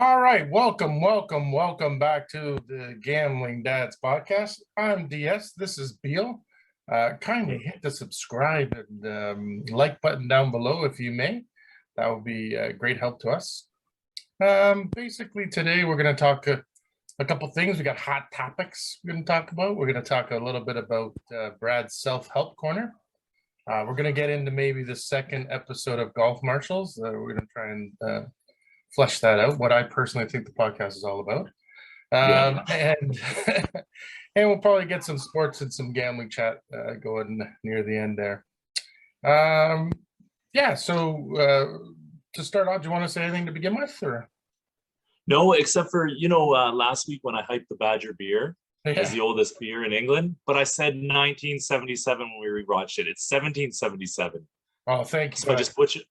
All right, welcome back to the Gambling Dads podcast. I'm DS. This is Beale. Kindly hit the subscribe and like button down below if you may. That would be a great help to us. Basically, today we're going to talk a couple things. We got hot topics we're going to talk about. We're going to talk a little bit about Brad's self-help corner. We're going to get into maybe the second episode of Golf Marshals. We're going to try and flesh that out, what I personally think the podcast is all about. And and we'll probably get some sports and some gambling chat going near the end there. So to start off, do you want to say anything to begin with? Or? No, except for, last week when I hyped the Badger beer as the oldest beer in England, but I said 1977 when we rewatched it. It's 1777. Oh, thank you. So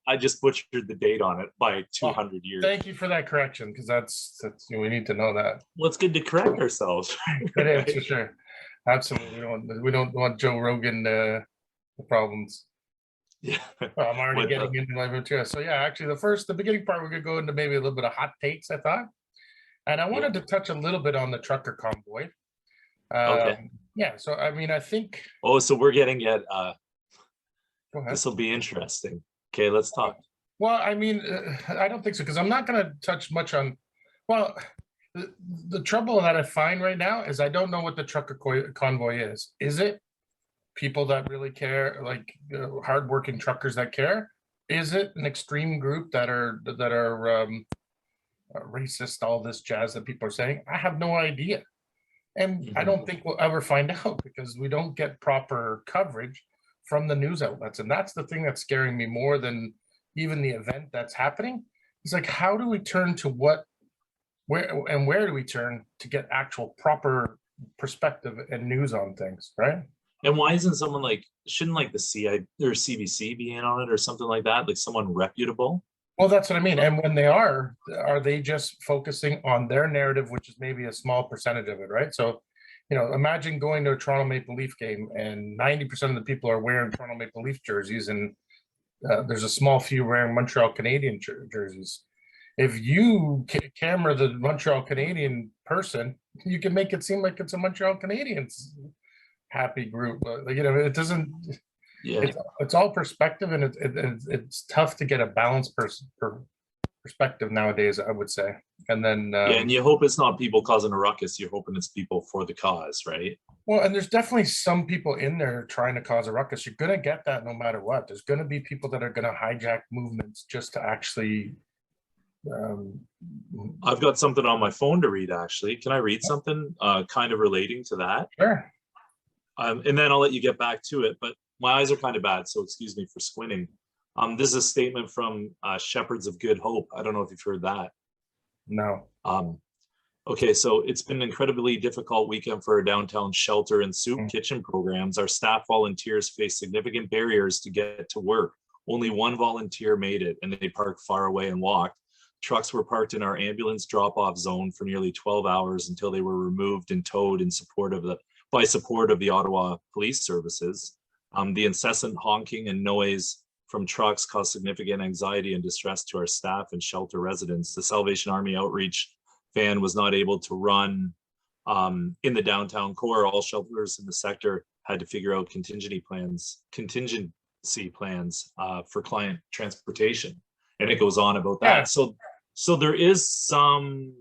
I just butchered the date on it by 200 years. Thank you for that correction, because that's we need to know that. Well, it's good to correct ourselves. It is for sure. Absolutely. We don't want Joe Rogan the problems. Yeah. Well, I'm already getting into my material. So yeah, actually the beginning part, we're gonna go into maybe a little bit of hot takes, I thought. And I wanted to touch a little bit on the trucker convoy. Okay. Yeah, so I mean, I think. Oh, so we're getting at Go ahead. This will be interesting. Okay, let's talk. Well, I mean, I don't think so, because I'm not going to touch much on. Well, the trouble that I find right now is I don't know what the trucker convoy is. Is it people that really care, like hardworking truckers that care? Is it an extreme group that are racist? All this jazz that people are saying. I have no idea, and I don't think we'll ever find out because we don't get proper coverage from the news outlets. And that's the thing that's scaring me more than even the event that's happening. It's like, how do we turn to where do we turn to get actual proper perspective and news on things, right? And why isn't someone shouldn't the CI or CBC be in on it or something like that? Like someone reputable? Well, that's what I mean. And when they are they just focusing on their narrative, which is maybe a small percentage of it, right? So imagine going to a Toronto Maple Leaf game and 90% of the people are wearing Toronto Maple Leaf jerseys, and there's a small few wearing Montreal Canadian jerseys. If you camera the Montreal Canadian person, you can make it seem like it's a Montreal Canadiens happy group. It doesn't. Yeah, it's all perspective, and it's tough to get a balanced perspective nowadays, I would say. And then and you hope it's not people causing a ruckus. You're hoping it's people for the cause, right? Well, and there's definitely some people in there trying to cause a ruckus. You're going to get that no matter what. There's going to be people that are going to hijack movements just to actually I've got something on my phone to read, actually. Can I read something kind of relating to that? Sure. And then I'll let you get back to it, but my eyes are kind of bad, so excuse me for squinting. This is a statement from Shepherds of Good Hope. I don't know if you've heard that. No. Okay, so it's been an incredibly difficult weekend for our downtown shelter and soup kitchen programs. Our staff volunteers face significant barriers to get to work. Only one volunteer made it, and they parked far away and walked. Trucks were parked in our ambulance drop-off zone for nearly 12 hours until they were removed and towed in support of the Ottawa Police Services. The incessant honking and noise from trucks caused significant anxiety and distress to our staff and shelter residents. The Salvation Army outreach van was not able to run in the downtown core. All shelters in the sector had to figure out contingency plans for client transportation. And it goes on about that. Yeah. So there is some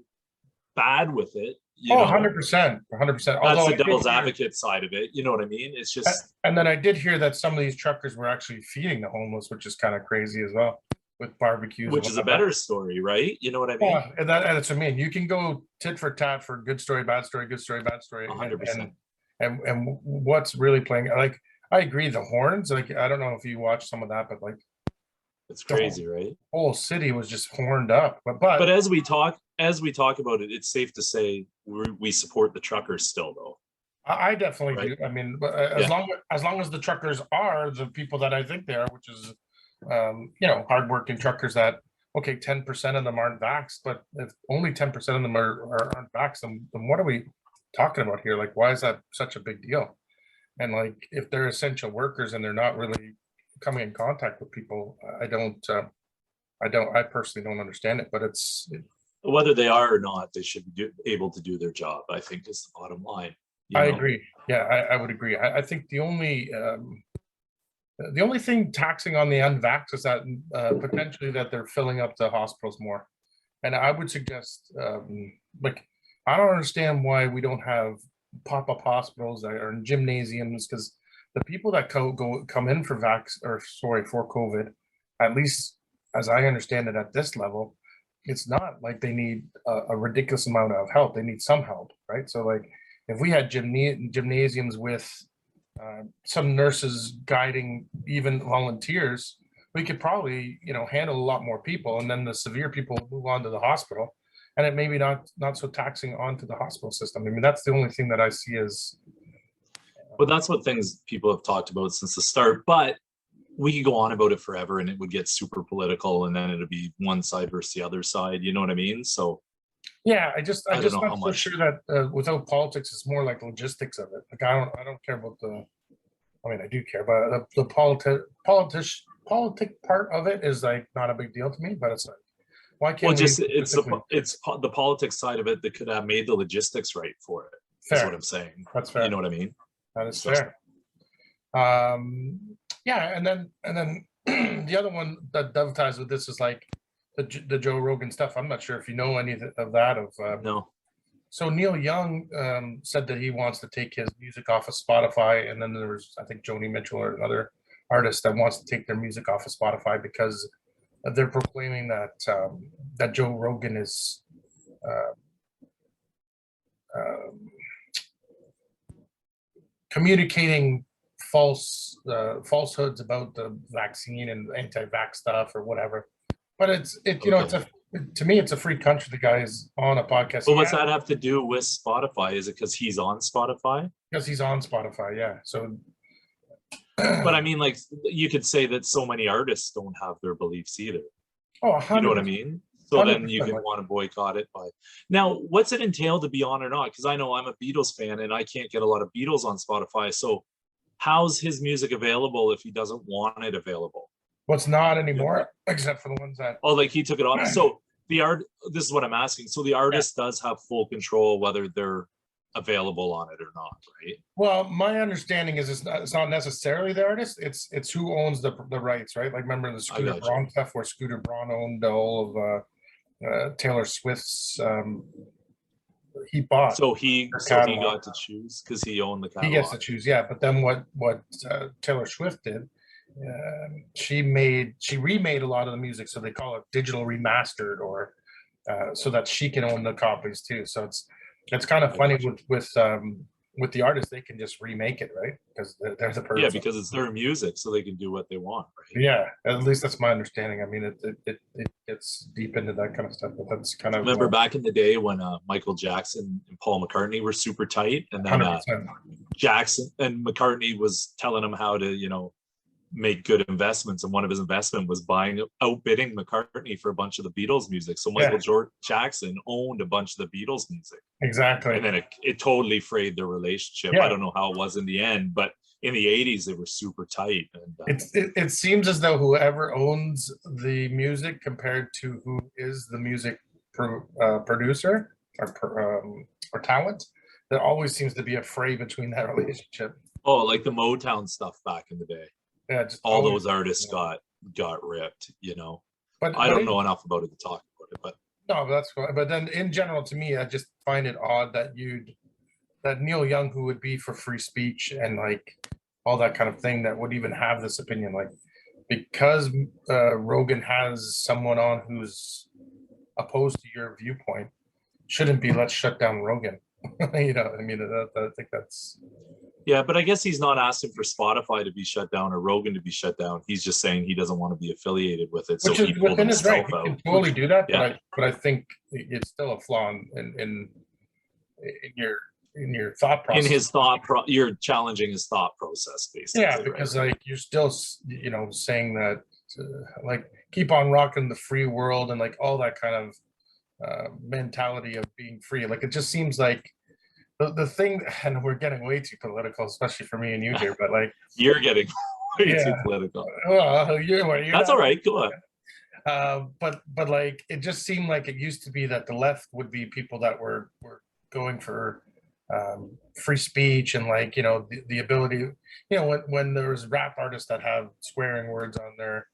bad with it. 100%. 100%. That's the devil's advocate side of it. You know what I mean? It's just. And then I did hear that some of these truckers were actually feeding the homeless, which is kind of crazy as well, with barbecues. Which is a better story, right? You know what I mean? Yeah, and that's what I mean. You can go tit for tat for good story, bad story, good story, bad story. 100%. And what's really playing? Like, I agree, the horns. Like, I don't know if you watched some of that, but like, it's crazy, right? Whole city was just horned up. But as we talk about it, it's safe to say we support the truckers still, though. I definitely do. I mean, as long as the truckers are the people that I think they are, which is hardworking truckers that, okay, 10% of them aren't vaxxed, but if only 10% of them aren't vaxxed, then what are we talking about here? Like, why is that such a big deal? And like, if they're essential workers and they're not really coming in contact with people, I personally don't understand it, but Whether they are or not, they should be able to do their job, I think, is the bottom line. I agree. Yeah, I would agree. I think the only thing taxing on the unvaxxed is that potentially that they're filling up the hospitals more. And I would suggest, like, I don't understand why we don't have pop-up hospitals or gymnasiums, because the people that come in for for COVID, at least as I understand it at this level, it's not like they need a ridiculous amount of help. They need some help, right? So like if we had gymnasiums with some nurses guiding even volunteers, we could probably, handle a lot more people, and then the severe people move on to the hospital, and it maybe not so taxing onto the hospital system. I mean, that's the only thing that I see as. But that's what things people have talked about since the start. But we could go on about it forever, and it would get super political, and then it'd be one side versus the other side. You know what I mean? So. Yeah, I just not so sure that without politics, it's more like logistics of it. Like I don't care about the. I mean, I do care, but the politic part of it is like not a big deal to me. But it's like, why can't it's the politics side of it that could have made the logistics right for it. Fair. Is what I'm saying. That's fair. You know what I mean? That is fair. Yeah, and then the other one that dovetails with this is like the Joe Rogan stuff. I'm not sure if you know any of that. No. So Neil Young said that he wants to take his music off of Spotify, and then there was, I think, Joni Mitchell or another artist that wants to take their music off of Spotify because they're proclaiming that that Joe Rogan is communicating falsehoods about the vaccine and anti-vax stuff or whatever. But it's to me, it's a free country. The guy is on a podcast. But what's that have to do with Spotify? Is it because he's on Spotify? Because he's on Spotify, yeah. So, but I mean, like, you could say that so many artists don't have their beliefs either. Oh, you know what I mean? So then you can want to boycott it by. Now, what's it entail to be on or not? Because I know I'm a Beatles fan and I can't get a lot of Beatles on Spotify. So how's his music available if he doesn't want it available? What's not anymore, except for the ones that. Oh, like he took it off. So this is what I'm asking. So the artist does have full control whether they're available on it or not, right? Well, my understanding is it's not necessarily the artist. It's who owns the rights, right? Like remember the Scooter Braun stuff where Scooter Braun owned all of Taylor Swift's. He bought. So he got to choose because he owned the catalog. He gets to choose, yeah. But then what Taylor Swift did. She remade a lot of the music, so they call it digital remastered, or so that she can own the copies too. So it's kind of funny with the artists, they can just remake it, right? Because they're the person. Yeah, because it's their music, so they can do what they want, right? Yeah, at least that's my understanding. I mean, it gets deep into that kind of stuff, but that's kind of. Remember back in the day when Michael Jackson and Paul McCartney were super tight, and then Jackson and McCartney was telling him how to, make good investments, and one of his investment was outbidding McCartney for a bunch of the Beatles music. So Michael Jackson owned a bunch of the Beatles music. Exactly. And then it totally frayed their relationship. Yeah. I don't know how it was in the end, but in the 80s they were super tight. And it seems as though whoever owns the music compared to who is the music producer or talent, there always seems to be a fray between that relationship. Oh, like the Motown stuff back in the day. Yeah, all those artists got ripped, But I don't know enough about it to talk about it, but no, that's fine. But then in general, to me, I just find it odd that that Neil Young, who would be for free speech and like all that kind of thing, that would even have this opinion, like because Rogan has someone on who's opposed to your viewpoint, shouldn't be let's shut down Rogan. I mean, I think that's. Yeah, but I guess he's not asking for Spotify to be shut down or Rogan to be shut down. He's just saying he doesn't want to be affiliated with it. So he pulled himself out. He can totally do that, but I think it's still a flaw in your thought process. In his you're challenging his thought process, basically. Yeah, because like you're still, saying that like keep on rocking the free world and like all that kind of mentality of being free. Like it just seems like. The thing, and we're getting way too political, especially for me and you here, but like you're getting way too political. Well, that's all right. Go But like it just seemed like it used to be that the left would be people that were going for free speech and like the ability, when there was rap artists that have swearing words on their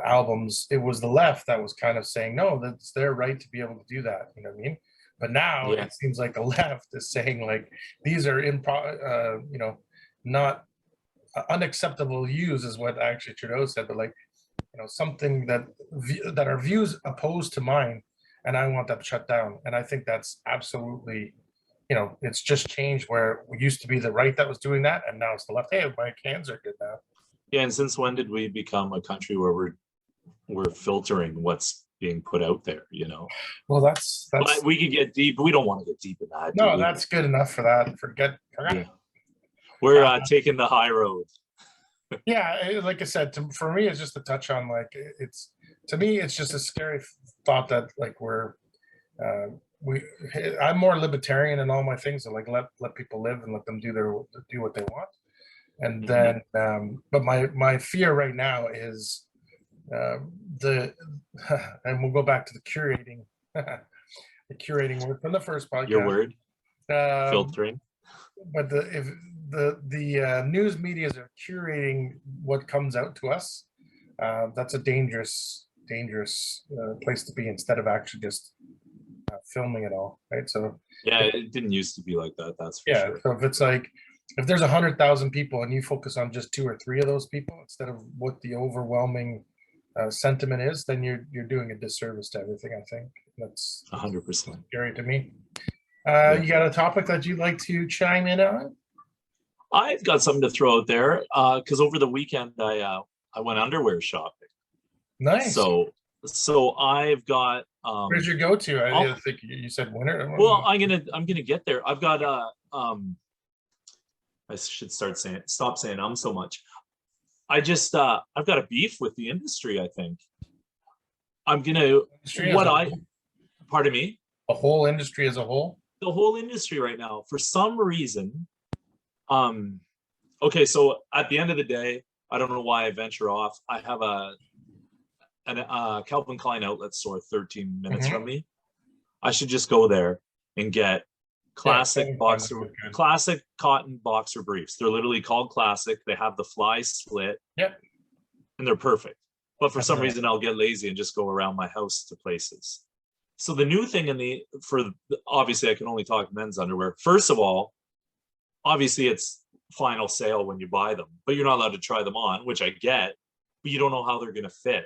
albums, it was the left that was kind of saying no, that's their right to be able to do that. You know what I mean? But now Yeah. it seems like the left is saying like these are not unacceptable views is what actually Trudeau said, but like something that are views opposed to mine, and I want that shut down. And I think that's absolutely, it's just changed where we used to be the right that was doing that, and now it's the left. Hey, my cans are good now. Yeah, and since when did we become a country where we're filtering what's being put out there? Well, that's But we could get deep. We don't want to get deep in that. no, that's good enough for that. Forget. Yeah, we're taking the high road. Yeah, like I said, for me, it's just a touch on like to me, it's just a scary thought that like I'm more libertarian in all my things, and like let people live and let them do what they want. And then, but my fear right now is and we'll go back to the curating, the curating word from the first podcast. Your word, filtering. But if the news medias are curating what comes out to us, that's a dangerous place to be, instead of actually just filming it all, right? So yeah, it didn't used to be like that. That's for sure. So if it's like, if there's 100,000 people and you focus on just 2 or 3 of those people instead of what the overwhelming sentiment is, then you're doing a disservice to everything. I think that's 100% scary to me. You got a topic that you'd like to chime in on? I've got something to throw out there because over the weekend I went underwear shopping. Nice. So I've got. Where'd you go to? I think you said winter. Well, I'm gonna get there. I've got I should stop saying so much. I've got a beef with the industry. I think I'm gonna pardon me. The whole industry as a whole. The whole industry right now, for some reason. Okay, so at the end of the day, I don't know why I venture off. I have a Calvin Klein outlet store 13 minutes from me. I should just go there and get classic cotton boxer briefs. They're literally called classic. They have the fly slit. Yep. And they're perfect. But for some reason, I'll get lazy and just go around my house to places. So the new thing obviously I can only talk men's underwear. First of all, obviously it's final sale when you buy them, but you're not allowed to try them on, which I get, but you don't know how they're going to fit.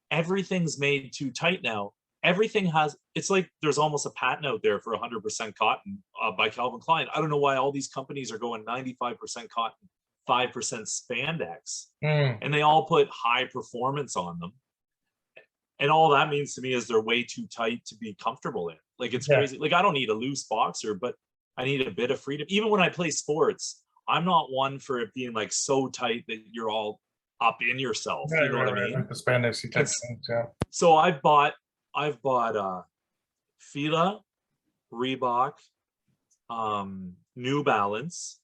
Everything's made too tight now. It's like there's almost a patent out there for 100% cotton by Calvin Klein. I don't know why all these companies are going 95% cotton, 5% spandex, and they all put high performance on them. And all that means to me is they're way too tight to be comfortable in. Like, it's crazy. Like, I don't need a loose boxer, but I need a bit of freedom. Even when I play sports, I'm not one for it being like so tight that you're all up in yourself. You know what I mean? Like the spandex type things, yeah. So I've bought Fila, Reebok, New Balance.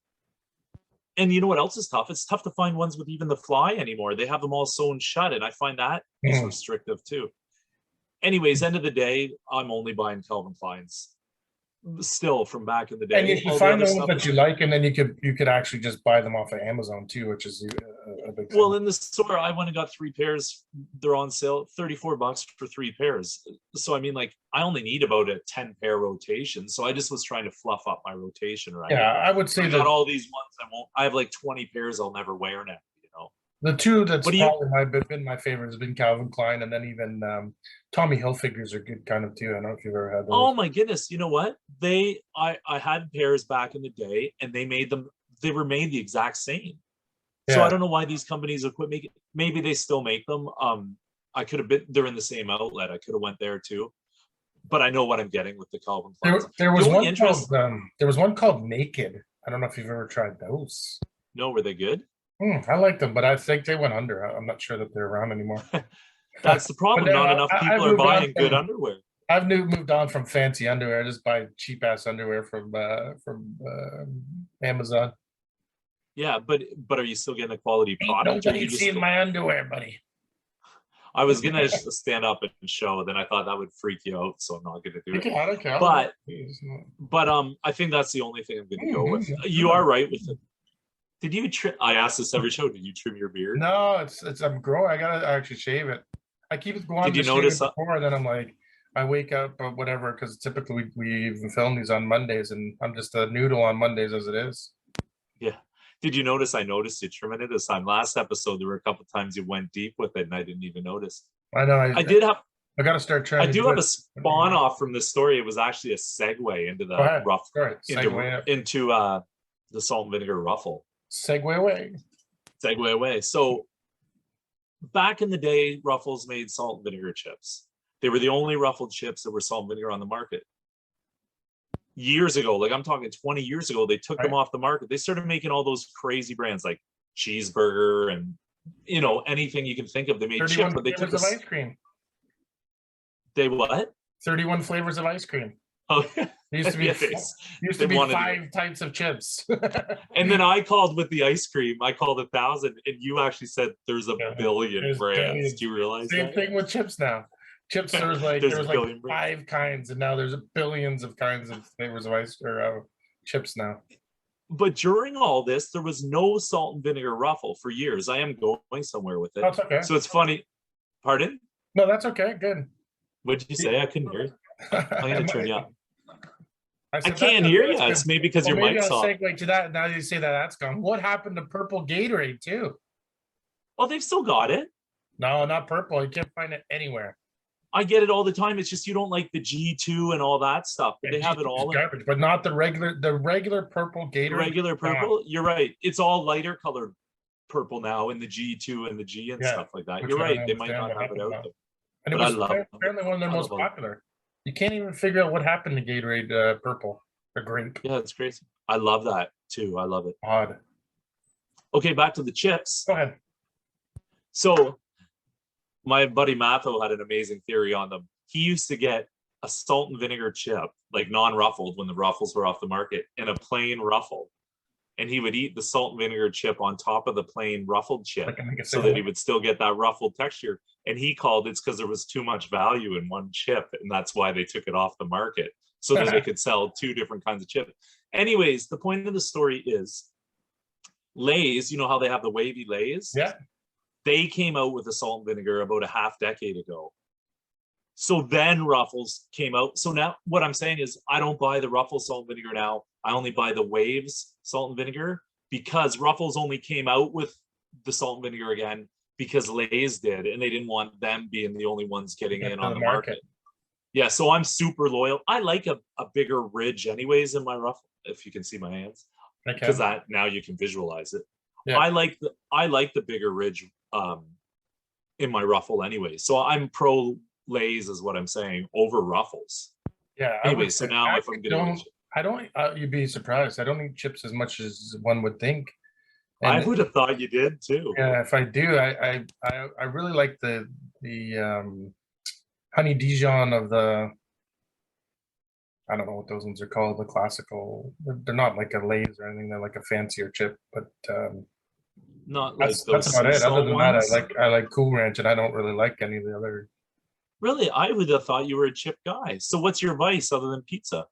And you know what else is tough? It's tough to find ones with even the fly anymore. They have them all sewn shut, and I find that is restrictive too. Anyways, end of the day, I'm only buying Calvin Klein's still from back in the day. And you can find the ones that you like, and then you could actually just buy them off of Amazon too, which is a big thing. Well, in the store, I went and got 3 pairs. They're on sale, $34 for 3 pairs. So I mean, like, I only need about a 10-pair rotation. So I just was trying to fluff up my rotation, right? Yeah, I would say I got all these ones I have like 20 pairs I'll never wear now. The 2 that's probably been my favorite has been Calvin Klein, and then even Tommy Hilfigers are good kind of too. I don't know if you've ever had those. Oh my goodness! You know what? I had pairs back in the day, and they were made the exact same. Yeah. So I don't know why these companies have quit making. Maybe they still make them. I could have been. They're in the same outlet. I could have went there too. But I know what I'm getting with the Calvin Klein. There was one called Naked. I don't know if you've ever tried those. No, were they good? I like them, but I think they went under. I'm not sure that they're around anymore. That's the problem. Not enough people are buying good underwear. I've moved on from fancy underwear. I just buy cheap ass underwear from Amazon. Yeah, but are you still getting a quality product? Nobody's seeing my underwear, buddy. I was gonna stand up and show, then I thought that would freak you out, so I'm not gonna do it. Okay. But I think that's the only thing I'm gonna go with. You are right with it. Did you trim? I ask this every show. Did you trim your beard? No, it's I'm growing. I gotta actually shave it. I keep it going. Did you to shave notice it before, and then I'm like, I wake up or whatever, because typically we even film these on Mondays, and I'm just a noodle on Mondays as it is. Yeah. Did you notice? I noticed you trimming it this time. Last episode, there were a couple times you went deep with it, and I didn't even notice. I know. I did have. I got to start trying. I do have a spawn off from this story. It was actually a segue into the rough, into the salt and vinegar ruffle. Segue away. Segue away. So back in the day, Ruffles made salt and vinegar chips. They were the only ruffled chips that were salt and vinegar on the market. Years ago, like I'm talking 20 years ago, they took them off the market. They started making all those crazy brands like Cheeseburger and anything you can think of. They made chips, but they took of ice cream. They what? 31 flavors of ice cream. Oh, there used to be used to be 5 types of chips. And then I called with the ice cream. I called 1,000, and you actually said there's a billion brands. Do you realize Same thing with chips now? Chips, there was like 5 kinds, and now there's billions of kinds of flavors of ice or chips now. But during all this, there was no salt and vinegar ruffle for years. I am going somewhere with it. That's okay. So it's funny. Pardon? No, that's okay. Good. What did you say? I couldn't hear you. I'm going to turn you up. I said, can't hear you. It's maybe because your mic's off. Segue to that. Now you say that's gone. What happened to purple Gatorade too? Oh, they've still got it. No, not purple. You can't find it anywhere. I get it all the time. It's just you don't like the G2 and all that stuff. But they have it all garbage, but not the regular purple Gatorade. Regular purple. You're right. It's all lighter colored purple now in the G2 and the G and stuff like that. You're right. They might not have it out there. And it was apparently one of their most popular. You can't even figure out what happened to Gatorade purple or grape. Yeah, it's crazy. I love that too. I love it. Odd. Okay, back to the chips. Go ahead. So my buddy Matho had an amazing theory on them. He used to get a salt and vinegar chip, like non-ruffled when the ruffles were off the market, and a plain ruffle. And he would eat the salt and vinegar chip on top of the plain ruffled chip so that he would still get that ruffled texture. And he called it's because there was too much value in one chip. And that's why they took it off the market so that they could sell 2 different kinds of chips. Anyways, the point of the story is Lay's, you know how they have the wavy Lay's? Yeah. They came out with the salt and vinegar about a half decade ago. So then Ruffles came out. So now what I'm saying is I don't buy the Ruffles salt and vinegar now. I only buy the Waves salt and vinegar because Ruffles only came out with the salt and vinegar again because Lay's did, and they didn't want them being the only ones getting in on the market. Yeah, so I'm super loyal. I like a bigger ridge anyways in my Ruffle, if you can see my hands. Because that now you can visualize it. Yeah. I like the bigger ridge in my Ruffle anyway. So I'm pro Lay's is what I'm saying over Ruffles. Yeah. Anyway, so now if I'm gonna I don't you'd be surprised. I don't eat chips as much as one would think. And I would have thought you did too. Yeah, if I do, I really like the honey Dijon of the, I don't know what those ones are called, the classical. They're not like a Lay's or anything. They're like a fancier chip, but not like that's about it. Other than that, I like Cool Ranch, and I don't really like any of the other. Really, I would have thought you were a chip guy. So what's your vice other than pizza?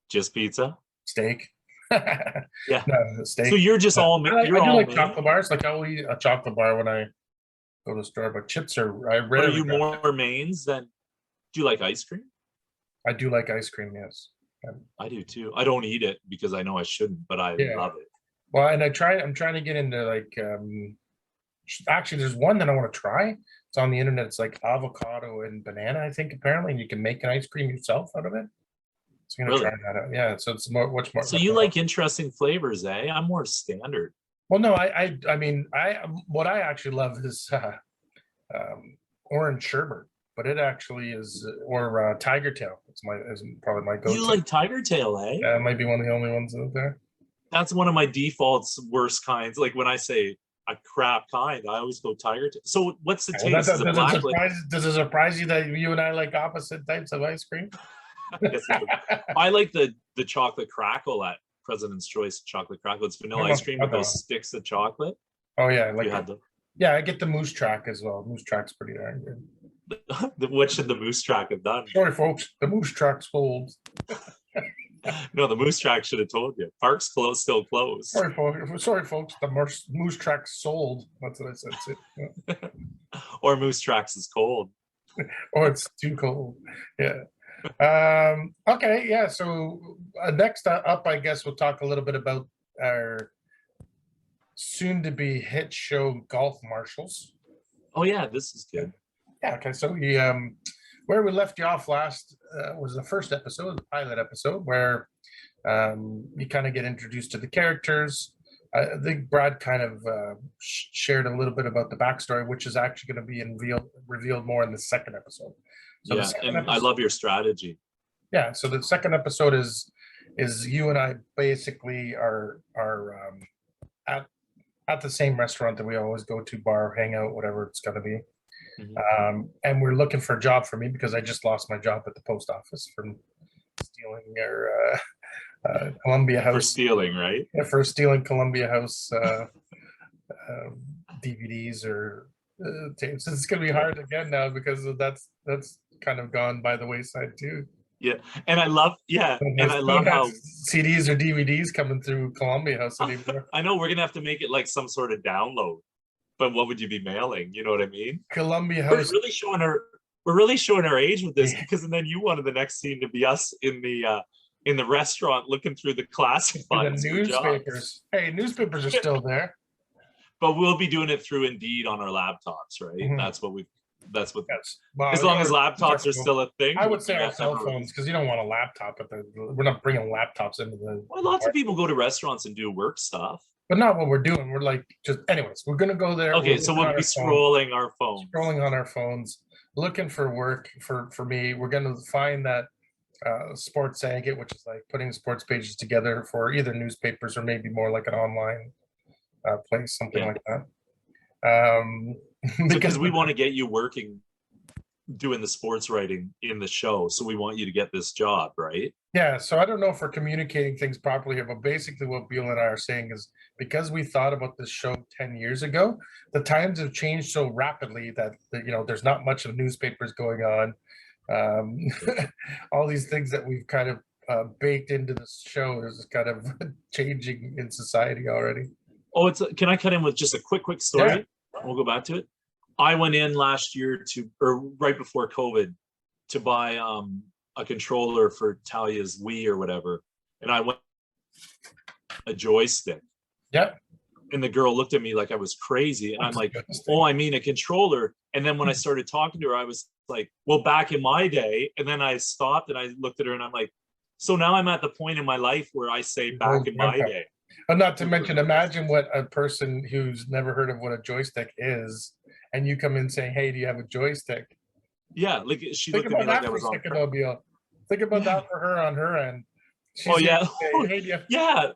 Just pizza? Steak. Yeah. No, steak. So you're just all. I do like chocolate bars. Like I'll eat a chocolate bar when I go to the store, but chips are. I rarely. Are you more mains than? Do you like ice cream? I do like ice cream. Yes. I do too. I don't eat it because I know I shouldn't, but I love it. Well, and I'm trying to get into like. Actually, there's one that I want to try. It's on the internet. It's like avocado and banana, I think, apparently, and you can make an ice cream yourself out of it. So I'm gonna try that out. Yeah, so it's much more. So you like interesting flavors, eh? I'm more standard. Well, no, I mean, what I actually love is orange sherbet, but it actually is, or tiger tail. It's probably my go-to. You like tiger tail, eh? Yeah, it might be one of the only ones out there. That's one of my defaults, worst kinds. Like when I say a crap kind, I always go tiger tail. So what's the taste? Does it surprise you that you and I like opposite types of ice cream? Yes, I like the chocolate crackle at President's Choice chocolate crackle. It's vanilla ice cream with those sticks of chocolate. Oh yeah, I like you had them. Yeah, I get the moose track as well. Moose track's pretty darn good. What should the moose track have done? Sorry, folks, the moose track's sold. No, the moose track should have told you. Park's still closed. Sorry, folks, the moose track's sold. That's what I said. Yeah. Or moose tracks is cold. Or it's too cold. Yeah. Okay, yeah. So next up, I guess we'll talk a little bit about our soon-to-be hit show, Golf Marshals. Oh yeah, this is good. Yeah. Okay. So we where we left you off last was the first episode, the pilot episode, where you kind of get introduced to the characters. I think Brad kind of shared a little bit about the backstory, which is actually going to be revealed more in the second episode. So yeah, and I love your strategy. Yeah. So the second episode is you and I basically are at the same restaurant that we always go to, bar, hang out, whatever it's going to be. Mm-hmm. And we're looking for a job for me because I just lost my job at the post office from stealing their Columbia House. For stealing, right? Yeah, for stealing Columbia House DVDs or tapes. It's going to be hard again now because that's kind of gone by the wayside too. Yeah, and I love how CDs or DVDs coming through Columbia House anymore. I know we're gonna have to make it like some sort of download, but what would you be mailing? You know what I mean? Columbia House. We're really showing our age with this because then you wanted the next scene to be us in the restaurant looking through the classifieds. The newspapers. Hey, newspapers are still there. But we'll be doing it through Indeed on our laptops, right? Mm-hmm. That's what well, as long as laptops are still a thing. I would say our cell phones, because you don't want a laptop we're not bringing laptops into the well, lots of people go to restaurants and do work stuff. But not what we're doing. We're like anyways, we're gonna go there. Okay, so we'll be scrolling our phones. Scrolling on our phones, looking for work for me. We're gonna find that sports agate, which is like putting sports pages together for either newspapers or maybe more like an online place, something like that. Because we want to get you working doing the sports writing in the show, so we want you to get this job, right? Yeah, so I don't know if we're communicating things properly here, but basically what Beale and I are saying is because we thought about this show 10 years ago, the times have changed so rapidly that there's not much of newspapers going on. All these things that we've kind of baked into this show is kind of changing in society already. Oh, can I cut in with just a quick story? Yeah. We'll go back to it. I went in last year or right before COVID, to buy a controller for Talia's Wii or whatever, and I went a joystick. Yeah. And the girl looked at me like I was crazy, and I'm like, "Oh, I mean a controller." And then when I started talking to her, I was like, "Well, back in my day," and then I stopped and I looked at her and I'm like, "So now I'm at the point in my life where I say back in my day." But not to mention, imagine what a person who's never heard of what a joystick is, and you come in saying, "Hey, do you have a joystick?" Yeah, like she looked at me like I was on. Think about that for her on her end. She's yeah, yeah.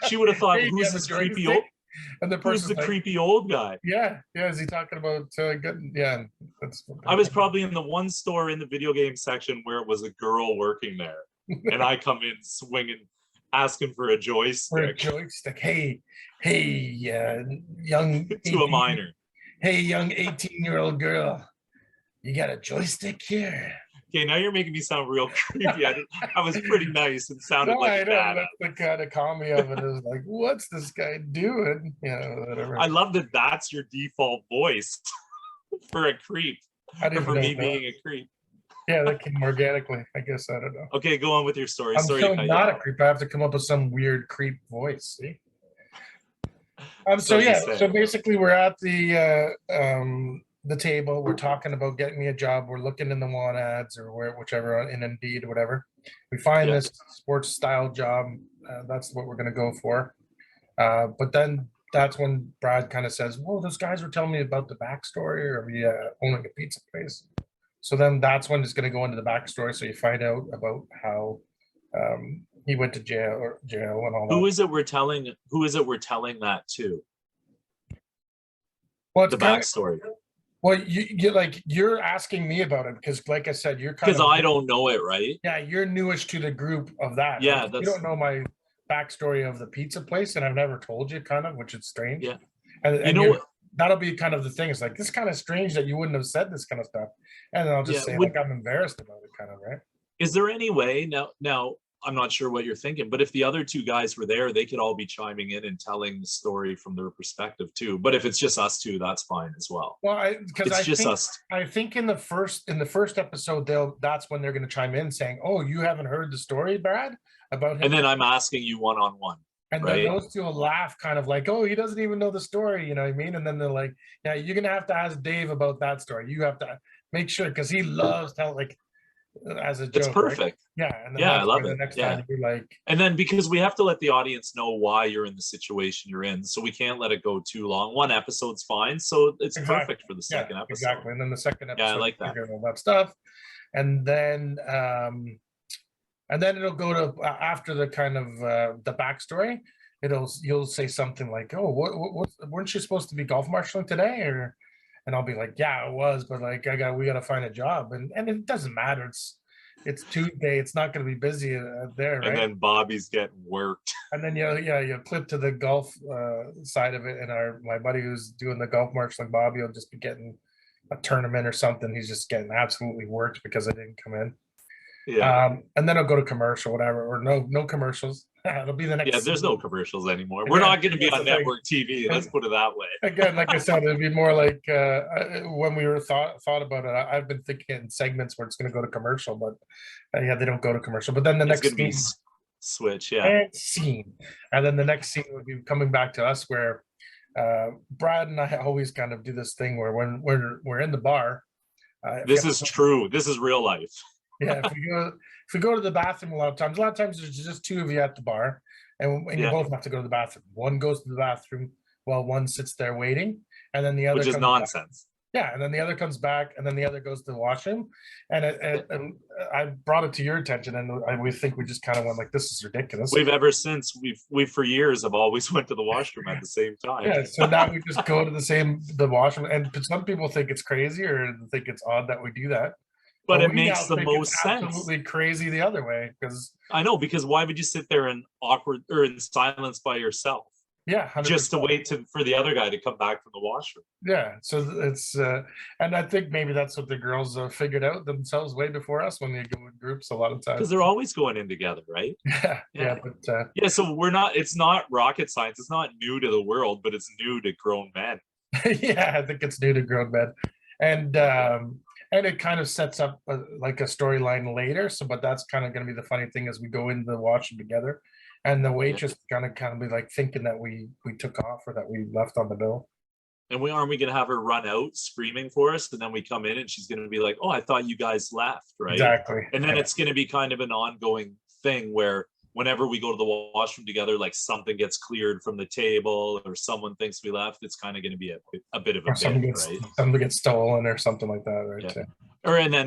She would have thought, hey, "Who's this creepy old?" And the person's who's the creepy old guy? Yeah. Is he talking about? Yeah, I was probably in the one store in the video game section where it was a girl working there, and I come in swinging, asking for a joystick. Hey, young to a minor. Hey, young 18-year-old girl, you got a joystick here? Okay, now you're making me sound real creepy. I was pretty nice and sounded like that. That's the kind of comedy of it is like, what's this guy doing? Whatever. I love that that's your default voice for a creep. For me being a creep. Yeah, that came organically. I guess, I don't know. Okay, go on with your story. I'm so not a creep. I have to come up with some weird creep voice. See? So basically we're at the table. We're talking about getting me a job. We're looking in the want ads or whichever in Indeed or whatever. We find this sports style job. That's what we're going to go for. But then that's when Brad kind of says, "Well, those guys were telling me about the backstory of owning a pizza place." So then that's when it's going to go into the backstory. So you find out about how he went to jail and all that. Who is it we're telling that to? Well, the backstory. Well, you're asking me about it because, like I said, you're because I don't know it, right? Yeah, you're newish to the group of that. Yeah, you don't know my backstory of the pizza place, and I've never told you, kind of, which is strange. Yeah, and that'll be kind of the thing. It's like, this kind of strange that you wouldn't have said this kind of stuff. And then I'll just Yeah, say, like, I'm embarrassed about it, kind of, right? is there any way now I'm not sure what you're thinking, but if the other two guys were there, they could all be chiming in and telling the story from their perspective too. But if it's just us two, that's fine as well. Well, because It's just us. I think in the first episode, that's when they're going to chime in saying, "Oh, you haven't heard the story, Brad, about him." And then I'm asking you one-on-one, And right? then those two will laugh, kind of like, "Oh, he doesn't even know the story," you know what I mean? And then they're like, "Yeah, you're gonna have to ask Dave about that story. You have to make sure, because he loves telling, like, as a It's joke, right?" perfect. Yeah, and then Yeah, I that's love why the it. next Yeah. time you're like, And then because we have to let the audience know why you're in the situation you're in, so we can't let it go too long. One episode's fine, so it's Exactly. perfect for the second episode. Exactly. And then the second episode, Yeah, I like that. figure out all that stuff, and then it'll go to after the kind of the backstory. You'll say something like, "Oh, what weren't you supposed to be golf marshalling today?" Or, and I'll be like, "Yeah, it was, but like we got to find a job," and it doesn't matter. It's Tuesday. It's not going to be busy there, right? And then Bobby's getting worked. And then you clip to the golf side of it, and my buddy who's doing the golf marshalling, Bobby, will just be getting a tournament or something. He's just getting absolutely worked because I didn't come in. Yeah. And then I'll go to commercial, whatever, or no commercials. It'll be the next. Yeah, there's scene. no commercials anymore. We're not going to be that's on the thing. network TV. Let's put it that way. Again, like I said, it'd be more like when we were thought about it. I've been thinking in segments where it's going to go to commercial, but yeah, they don't go to commercial. But then the It's next going to be scene, switch. Yeah. scene, and then the next scene would be coming back to us, where Brad and I always kind of do this thing where when we're in the bar. This is true. This is real life. Yeah, if we go to the bathroom a lot of times there's just two of you at the bar, and you both have to go to the bathroom. One goes to the bathroom while one sits there waiting, and then the other, which is nonsense. Yeah, and then the other comes back, and then the other goes to the washroom. And I brought it to your attention, and we think we just kind of went like, "This is ridiculous." We've for years have always went to the washroom at the same time. Yeah, so now we just go to the washroom, and some people think it's crazy or think it's odd that we do that. But it makes the most sense. Absolutely crazy the other way, because I know, because why would you sit there in awkward or in silence by yourself? Yeah, 100%. Just to wait for the other guy to come back from the washroom. Yeah, so it's and I think maybe that's what the girls figured out themselves way before us when they go in groups a lot of times. Because they're always going in together, right? Yeah. But yeah, so it's not rocket science. It's not new to the world, but it's new to grown men. Yeah, I think it's new to grown men, and it kind of sets up like a storyline later. So, but that's kind of going to be the funny thing as we go into the washroom together, and the waitress kind of be like thinking that we took off or that we left on the bill. And aren't we going to have her run out screaming for us, and then we come in and she's going to be like, "Oh, I thought you guys left," right? Exactly. And then it's going to be kind of an ongoing thing where whenever we go to the washroom together, like something gets cleared from the table or someone thinks we left, it's kind of going to be a bit of a bit, right? Something gets stolen or something like that, right? Yeah. And then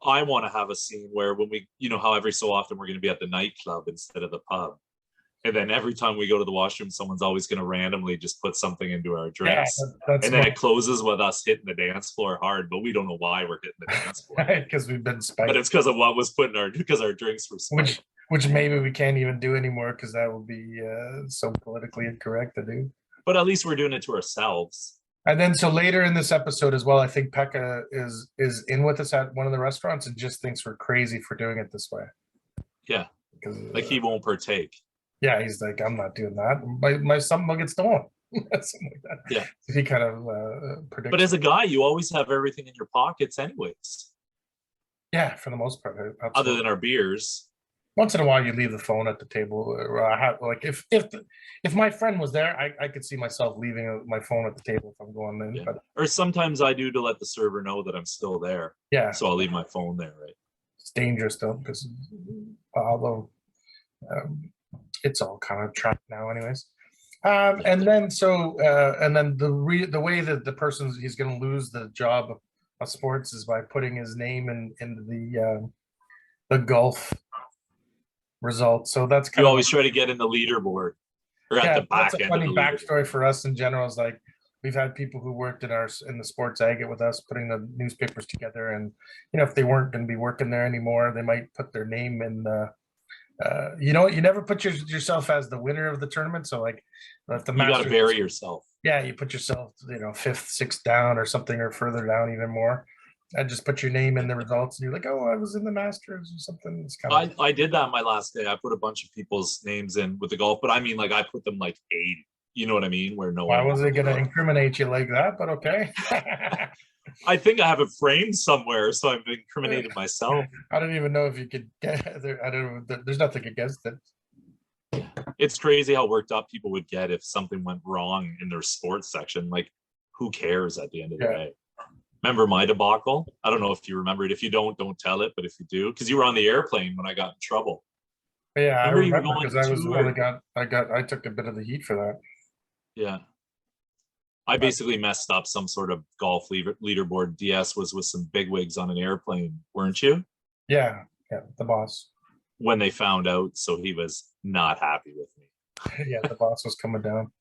I want to have a scene where when we, how every so often we're going to be at the nightclub instead of the pub. And then every time we go to the washroom, someone's always going to randomly just put something into our drinks. Yeah, and then it closes with us hitting the dance floor hard, but we don't know why we're hitting the dance floor. Because we've been spiked. But it's because of what was put in because our drinks were spiked. Which maybe we can't even do anymore because that would be so politically incorrect to do. But at least we're doing it to ourselves. And then so later in this episode as well, I think Pekka is in with us at one of the restaurants and just thinks we're crazy for doing it this way. Yeah, because he won't partake. Yeah, he's like, "I'm not doing that. My something will get stolen." Something like that. Yeah, so he kind of predicts. But as a guy, you always have everything in your pockets, anyways. Yeah, for the most part. Absolutely. Other than our beers. Once in a while, you leave the phone at the table. Like if my friend was there, I could see myself leaving my phone at the table if I'm going in. Yeah. But, or sometimes I do to let the server know that I'm still there. Yeah. So I'll leave my phone there, right? It's dangerous though, because although it's all kind of tracked now, anyways. And then the way that the person he's going to lose the job of sports is by putting his name in the golf results. So that's kind you always try to get in the leaderboard or at the back that's a end. Funny backstory for us in general is like we've had people who worked in the sports agate with us putting the newspapers together, and if they weren't going to be working there anymore, they might put their name in the you never put yourself as the winner of the tournament. So like if the you got to bury yourself. Yeah, you put yourself, fifth, sixth down or something, or further down even more. And just put your name in the results, and you're like, oh, I was in the Masters or something. It's kind of. I did that my last day. I put a bunch of people's names in with the golf, but I mean, like I put them like 80. You know what I mean? Where no Why one was it really going to looked. incriminate you like that? But okay. I think I have it framed somewhere, so I've incriminated myself. I don't even know if you could get there. I don't know. There's nothing against it. It's crazy how worked up people would get if something went wrong in their sports section. Like, who cares at the end of the day? Remember my debacle? I don't know if you remember it. If you don't tell it. But if you do, because you were on the airplane when I got in trouble. But yeah, Remember I you were remember going because I was the one tour? that I took a bit of the heat for that. Yeah. I basically messed up some sort of golf leaderboard. DS was with some bigwigs on an airplane, weren't you? Yeah, the boss. When they found out, so he was not happy with me. Yeah, the boss was coming down.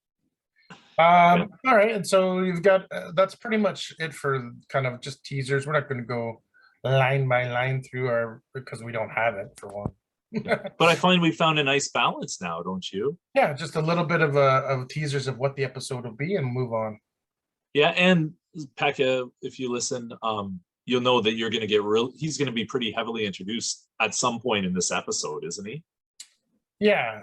All right, and so you've got that's pretty much it for kind of just teasers. We're not going to go line by line through because we don't have it for one. But I find we found a nice balance now, don't you? Yeah, just a little bit of teasers of what the episode will be, and move on. Yeah, and Pekka, if you listen, you'll know that you're going to get he's going to be pretty heavily introduced at some point in this episode, isn't he? Yeah,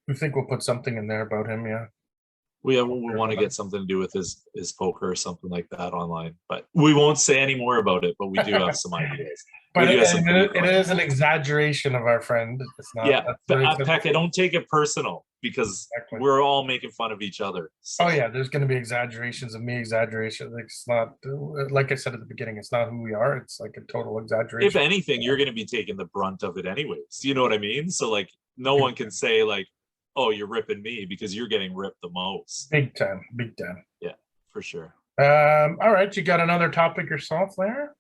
we think we'll put something in there about him. Yeah. We want to get something to do with his poker or something like that online, but we won't say any more about it. But we do have some ideas. But it is an exaggeration of our friend. It's not. Yeah, Pekka, don't take it personal because we're all making fun of each other. So. Oh yeah, there's going to be exaggerations of me. Exaggeration. It's not like I said at the beginning. It's not who we are. It's like a total exaggeration. If anything, you're going to be taking the brunt of it anyways. You know what I mean? So like, no one can say like, oh, you're ripping me because you're getting ripped the most. Big time, big time. Yeah, for sure. All right, you got another topic yourself there?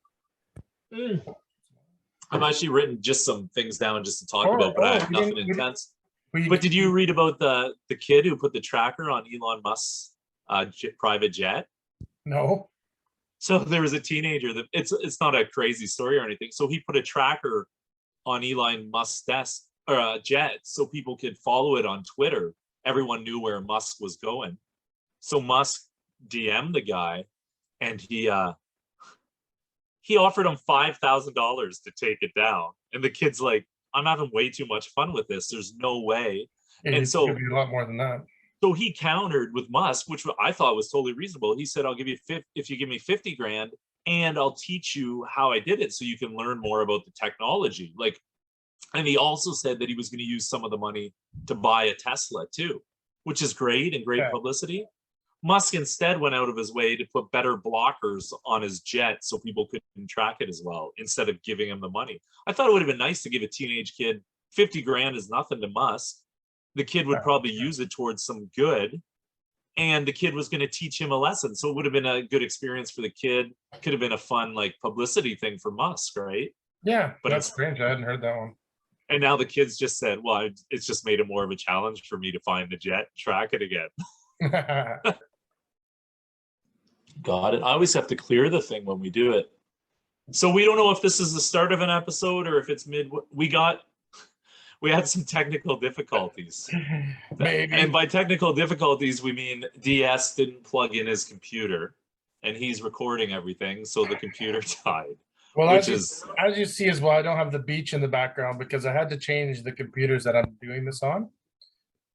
I've actually written just some things down just to talk about, but I have nothing intense. But did you read about the kid who put the tracker on Elon Musk's private jet? No. So there was a teenager that it's not a crazy story or anything. So he put a tracker on Elon Musk's desk or jet so people could follow it on Twitter. Everyone knew where Musk was going. So Musk DM'd the guy, and he offered him $5,000 to take it down. And the kid's like, I'm having way too much fun with this. There's no way. Yeah, and so a lot more than that. So he countered with Musk, which I thought was totally reasonable. He said, I'll give you if you give me 50 grand and I'll teach you how I did it so you can learn more about the technology. Like, and he also said that he was going to use some of the money to buy a Tesla too, which is great and great publicity. Musk instead went out of his way to put better blockers on his jet so people couldn't track it as well instead of giving him the money. I thought it would have been nice to give a teenage kid 50 grand is nothing to Musk. The kid would probably use it towards some good, and the kid was going to teach him a lesson. So it would have been a good experience for the kid. Could have been a fun like publicity thing for Musk, right? Yeah, but that's strange. I hadn't heard that one. And now the kids just said, well, it's just made it more of a challenge for me to find the jet and track it again. Got it. I always have to clear the thing when we do it. So we don't know if this is the start of an episode or if it's mid. We had some technical difficulties. Maybe. And by technical difficulties, we mean DS didn't plug in his computer and he's recording everything. So the computer died. Well, as you see as well, I don't have the beach in the background because I had to change the computers that I'm doing this on.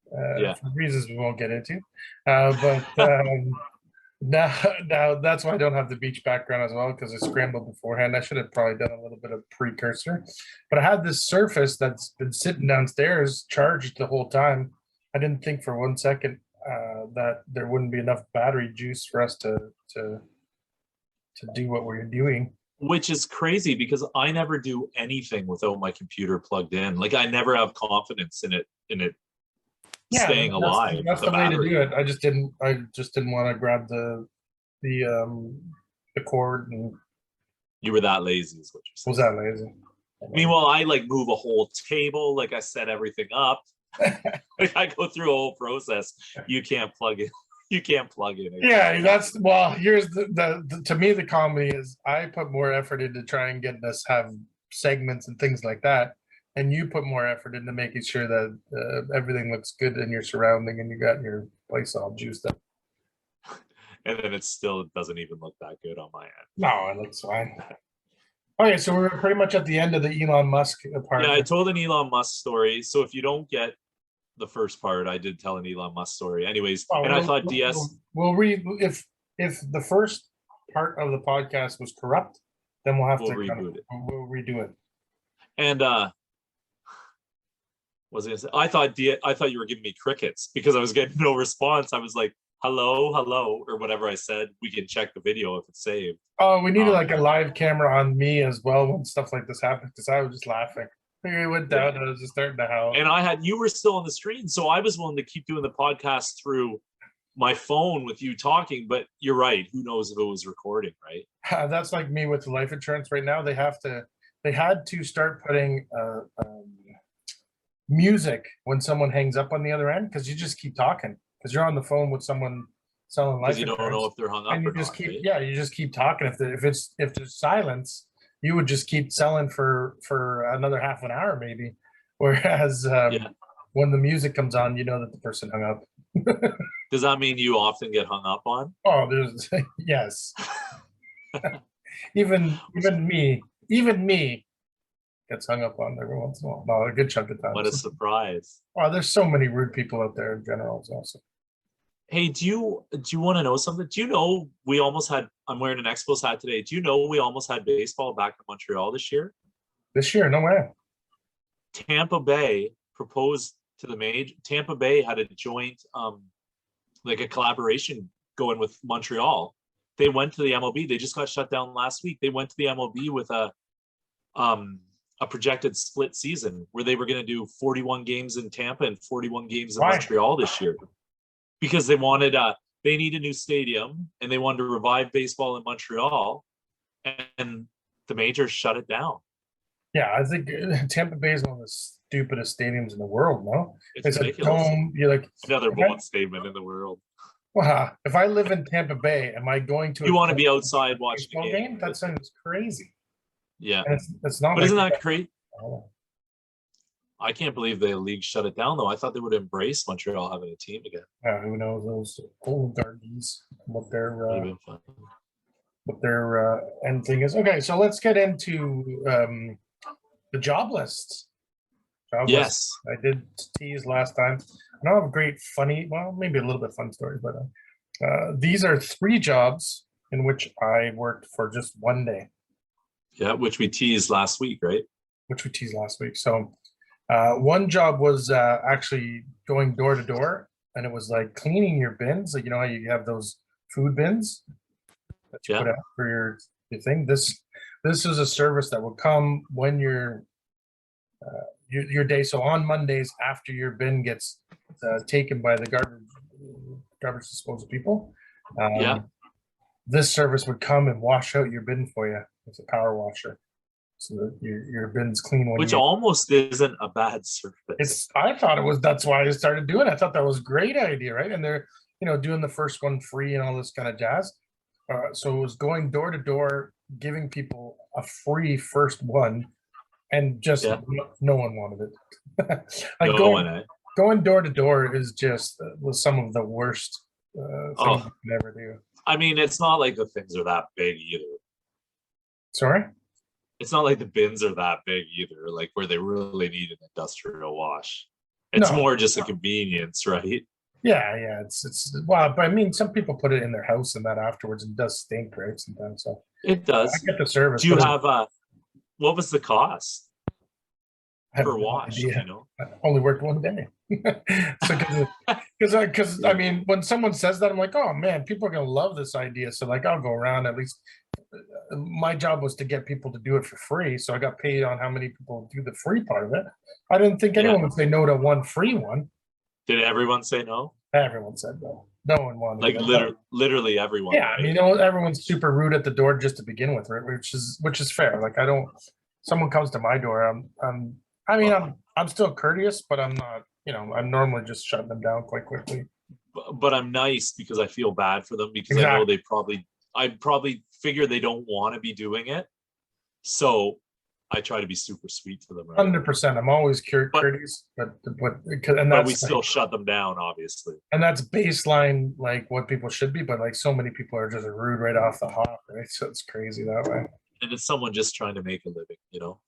For reasons we won't get into. Now that's why I don't have the beach background as well, because I scrambled beforehand. I should have probably done a little bit of precursor, but I had this Surface that's been sitting downstairs charged the whole time. I didn't think for 1 second that there wouldn't be enough battery juice for us to do what we're doing. Which is crazy because I never do anything without my computer plugged in. Like I never have confidence in it staying alive. That's the way to do it. I just didn't want to grab the cord, and you were that lazy is what you're saying. Was that lazy? Meanwhile, I like move a whole table, like I set everything up. Like I go through a whole process. You can't plug it. You can't plug it. Yeah, here's the to me the comedy is I put more effort into trying getting us have segments and things like that. And you put more effort into making sure that everything looks good in your surrounding and you got your place all juiced up. And then it still doesn't even look that good on my end. No, it looks fine. Okay, so we're pretty much at the end of the Elon Musk part. Yeah, I told an Elon Musk story. So if you don't get the first part, I did tell an Elon Musk story. Anyways, Well, and I thought DS. We'll read if the first part of the podcast was corrupt, then we'll have to reboot it. We'll redo it. And was it? I thought you were giving me crickets because I was getting no response. I was like, hello, or whatever I said. We can check the video if it's saved. Oh, we needed like a live camera on me as well when stuff like this happened, because I was just laughing. It went down. I was just starting to howl. And you were still on the screen, so I was willing to keep doing the podcast through my phone with you talking. But you're right. Who knows if it was recording, right? That's like me with the life insurance right now. They had to start putting music when someone hangs up on the other end, because you just keep talking because you're on the phone with someone selling life insurance. Because you don't know if they're hung up, and you just keep, right? Yeah, you just keep talking. If there's silence, you would just keep selling for another half an hour maybe. Whereas when the music comes on, you know that the person hung up. Does that mean you often get hung up on? Oh, there's yes. even me gets hung up on every once in a while. No, a good chunk of time. What a surprise! Wow, there's so many rude people out there in general. Also. Hey, do you want to know something? Do you know we almost had? I'm wearing an Expos hat today. Do you know we almost had baseball back in Montreal this year? This year, no way. Tampa Bay proposed to the major. Tampa Bay had a joint, like a collaboration going with Montreal. They went to the MLB. They just got shut down last week. They went to the MLB with a projected split season where they were going to do 41 games in Tampa and 41 games in Montreal this year. Because they wanted they need a new stadium and they wanted to revive baseball in Montreal, and the majors shut it down. Yeah, I think Tampa Bay is one of the stupidest stadiums in the world. No, it's ridiculous. A dome. You're like another bold statement in the world. Well, if I live in Tampa Bay, am I going to? You want to be outside watching a game? That sounds crazy. Yeah, it's not. But isn't that crazy? Oh. I can't believe the league shut it down, though. I thought they would embrace Montreal having a team again. Who knows those oligarchies, what their end thing is. Okay, so let's get into the job lists. Yes, I did tease last time. I don't have a great funny, well, maybe a little bit fun story, but these are 3 jobs in which I worked for just one day. Yeah, which we teased last week, right? So one job was actually going door to door, and it was like cleaning your bins. Like, you know how you have those food bins that you put out for your thing. This is a service that would come when your day. So on Mondays after your bin gets taken by the garbage disposal people, this service would come and wash out your bin for you. It's a power washer, so that your bin's clean. Which almost isn't a bad service. I thought it was. That's why I started doing it. I thought that was a great idea, right? And they're doing the first one free and all this kind of jazz. So it was going door to door, giving people a free first one, and just no one wanted it. Going door to door is just was some of the worst things you can ever do. I mean, it's not like the things are that big either. Sorry? It's not like the bins are that big either, like where they really need an industrial wash. It's more just a convenience, right? Yeah. It's well, but I mean, some people put it in their house and that afterwards, and it does stink, right? Sometimes, so it does. I get the service. Do you have what was the cost per wash? I only worked one day. Because I mean, when someone says that, I'm like, oh man, people are gonna love this idea. So like, I'll go around at least. My job was to get people to do it for free, so I got paid on how many people do the free part of it. I didn't think anyone would say no to one free one. Did everyone say no? Everyone said no. No one wanted. Like literally everyone. Yeah, right? I mean, everyone's super rude at the door just to begin with, right? Which is fair. Like, I don't. Someone comes to my door, I'm still courteous, but I'm not. I'm normally just shutting them down quite quickly. But I'm nice because I feel bad for them because I know I probably figure they don't want to be doing it. So I try to be super sweet to them. Right? 100%. I'm always courteous, and But we that's still shut them down, obviously. and that's baseline, like what people should be. But like so many people are just rude right off the hop, right? So it's crazy that way. And it's someone just trying to make a living, you know?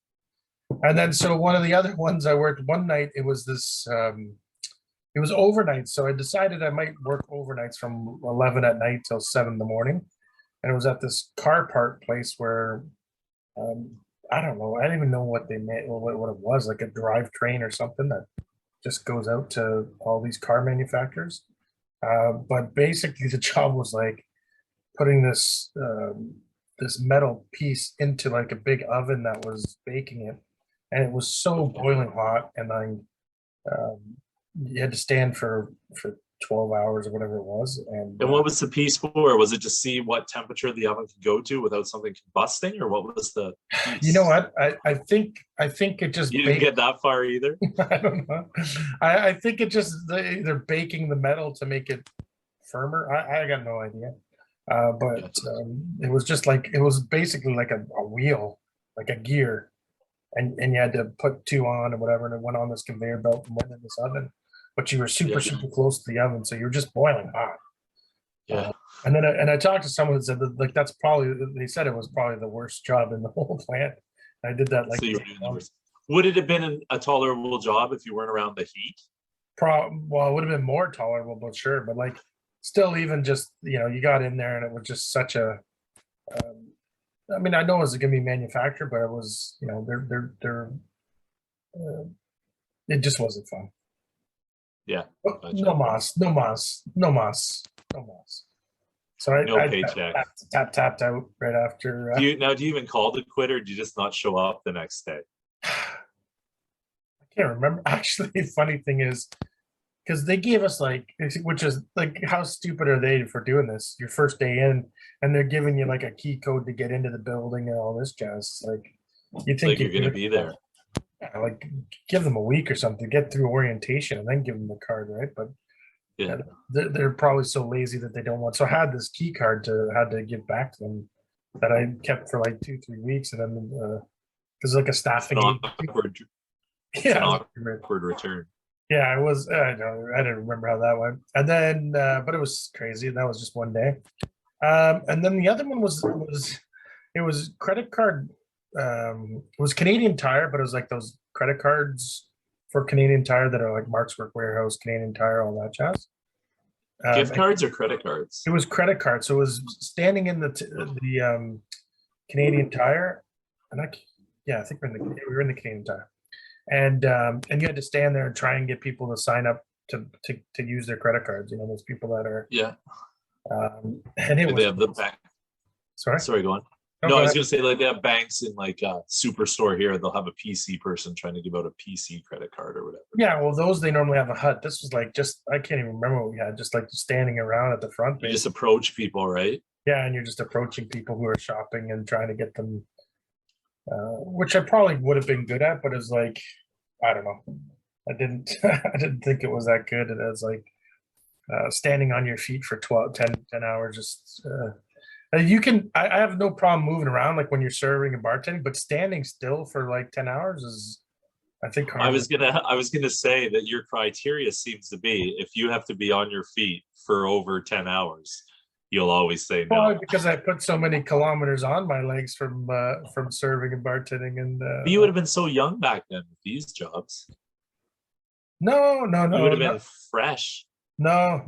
And then so one of the other ones I worked one night, it was this it was overnight. So I decided I might work overnights from 11 at night till 7 in the morning. And it was at this car park place where um, I don't know, I don't even know what they meant or what it was, like a drivetrain or something that just goes out to all these car manufacturers. But basically the job was like putting this metal piece into like a big oven that was baking it, and it was so boiling hot, and um, you had to stand for 12 hours or whatever it was. And what was the piece for? Was it to see what temperature the oven could go to without something combusting, or what was the piece? You know what? I think it just You didn't get that far either. I don't know. I think it just they're baking the metal to make it firmer. I got no idea. But it was just like it was basically like a wheel, like a gear, and you had to put two on or whatever, and it went on this conveyor belt and went in this oven. But you were super close to the oven, so you're just boiling hot. Yeah. And then I talked to someone that said that, like, that's probably, they said it was probably the worst job in the whole plant. I did that like. So you were doing the worst. Would it have been a tolerable job if you weren't around the heat? Well, it would have been more tolerable, but sure. But like, still, even just you got in there and it was just such a. I mean, I know it was going to be manufactured, but it was it just wasn't fun. Yeah. Gotcha. No mas. So I paycheck. Tapped out right after. Do you even call to quit, or do you just not show up the next day? I can't remember. Actually, the funny thing is, because they gave us which is like, how stupid are they for doing this? Your first day in, and they're giving you like a key code to get into the building and all this jazz. Like, you think like you're going to be there. Yeah, like give them a week or something, get through orientation, and then give them the card, right? But yeah, they're probably so lazy that they don't want. So I had this key card had to give back to them that I kept for like 2-3 weeks, and then because like a staffing awkward, awkward return. Yeah, I was. I didn't remember how that went, and then but it was crazy. That was just one day, and then the other one was credit card. It was Canadian Tire, but it was like those credit cards for Canadian Tire that are like Mark's Work Warehouse, Canadian Tire, all that jazz. Gift cards or credit cards? It was credit cards. So it was standing in the Canadian Tire, and I think we were in the Canadian Tire, and you had to stand there and try and get people to sign up to use their credit cards. Those people that are and it was. They have the back. Sorry, go on. No, I was going to say, like, they have banks in like a superstore here. They'll have a PC person trying to give out a PC credit card or whatever. Yeah, well, those, they normally have a hut. This was like I can't even remember what we had. Just like standing around at the front. You just approach people, right? Yeah, and you're just approaching people who are shopping and trying to get them, which I probably would have been good at, but it's like, I don't know. I didn't think it was that good. And it's like standing on your feet for 10 hours, just. I have no problem moving around like when you're serving and bartending, but standing still for like 10 hours is, I think, hard. I was gonna say that your criteria seems to be, if you have to be on your feet for over 10 hours, you'll always say no. Probably because I put so many kilometers on my legs from serving and bartending, and but you would have been so young back then with these jobs. No. You would have been fresh. No.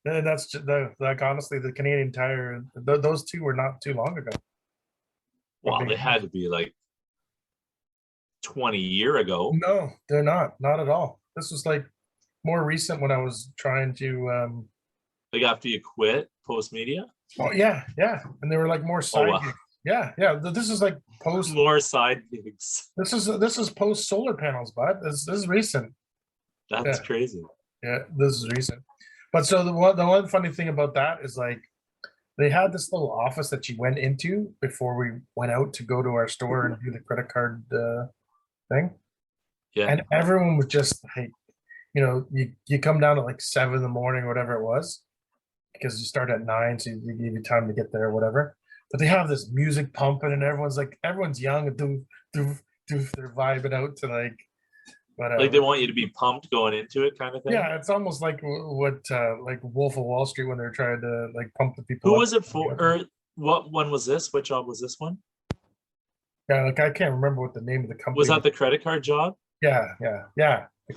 That's just, like, honestly, the Canadian Tire, those two were not too long ago. Well, they had to be like 20 years ago. No, they're not at all. This was like more recent when I was trying to like after you quit post media. Oh yeah, and they were like more side gigs. Yeah. This is like post more side gigs. This is post solar panels, bud. This is recent. That's crazy. Yeah, this is recent. But so the one funny thing about that is, like, they had this little office that you went into before we went out to go to our store and do the credit card thing. Yeah. And everyone was just like, you come down at like 7 in the morning or whatever it was, because you start at 9, so you give you time to get there or whatever. but they have this music pumping, and everyone's young and they're vibing out to like whatever. Like they want you to be pumped going into it, kind of thing. Yeah, it's almost like what like Wolf of Wall Street when they're trying to like pump the people Who up. was it for? Or what one was this? What job was this one? Yeah, like I can't remember what the name of the company Was that the credit card job? Yeah.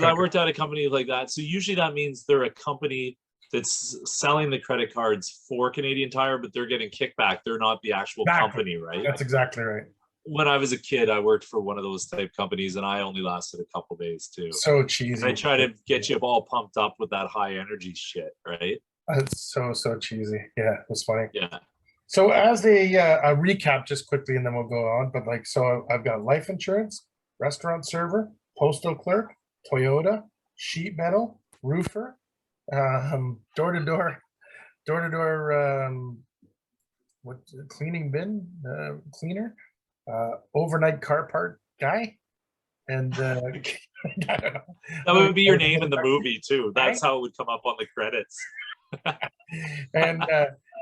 I worked at a company like that. So usually that means they're a company that's selling the credit cards for Canadian Tire, but they're getting kickback. They're not the actual company, right? That's exactly right. When I was a kid, I worked for one of those type companies, and I only lasted a couple days too. So cheesy. And I try to get you all pumped up with that high energy shit, right? It's so cheesy. Yeah, it's funny. Yeah. So as a recap, just quickly, and then we'll go on. But like, so I've got life insurance, restaurant server, postal clerk, Toyota, sheet metal, roofer, door to door, what cleaning bin cleaner, overnight car park guy, and I don't know. That would be your name in the movie too. That's how it would come up on the credits. And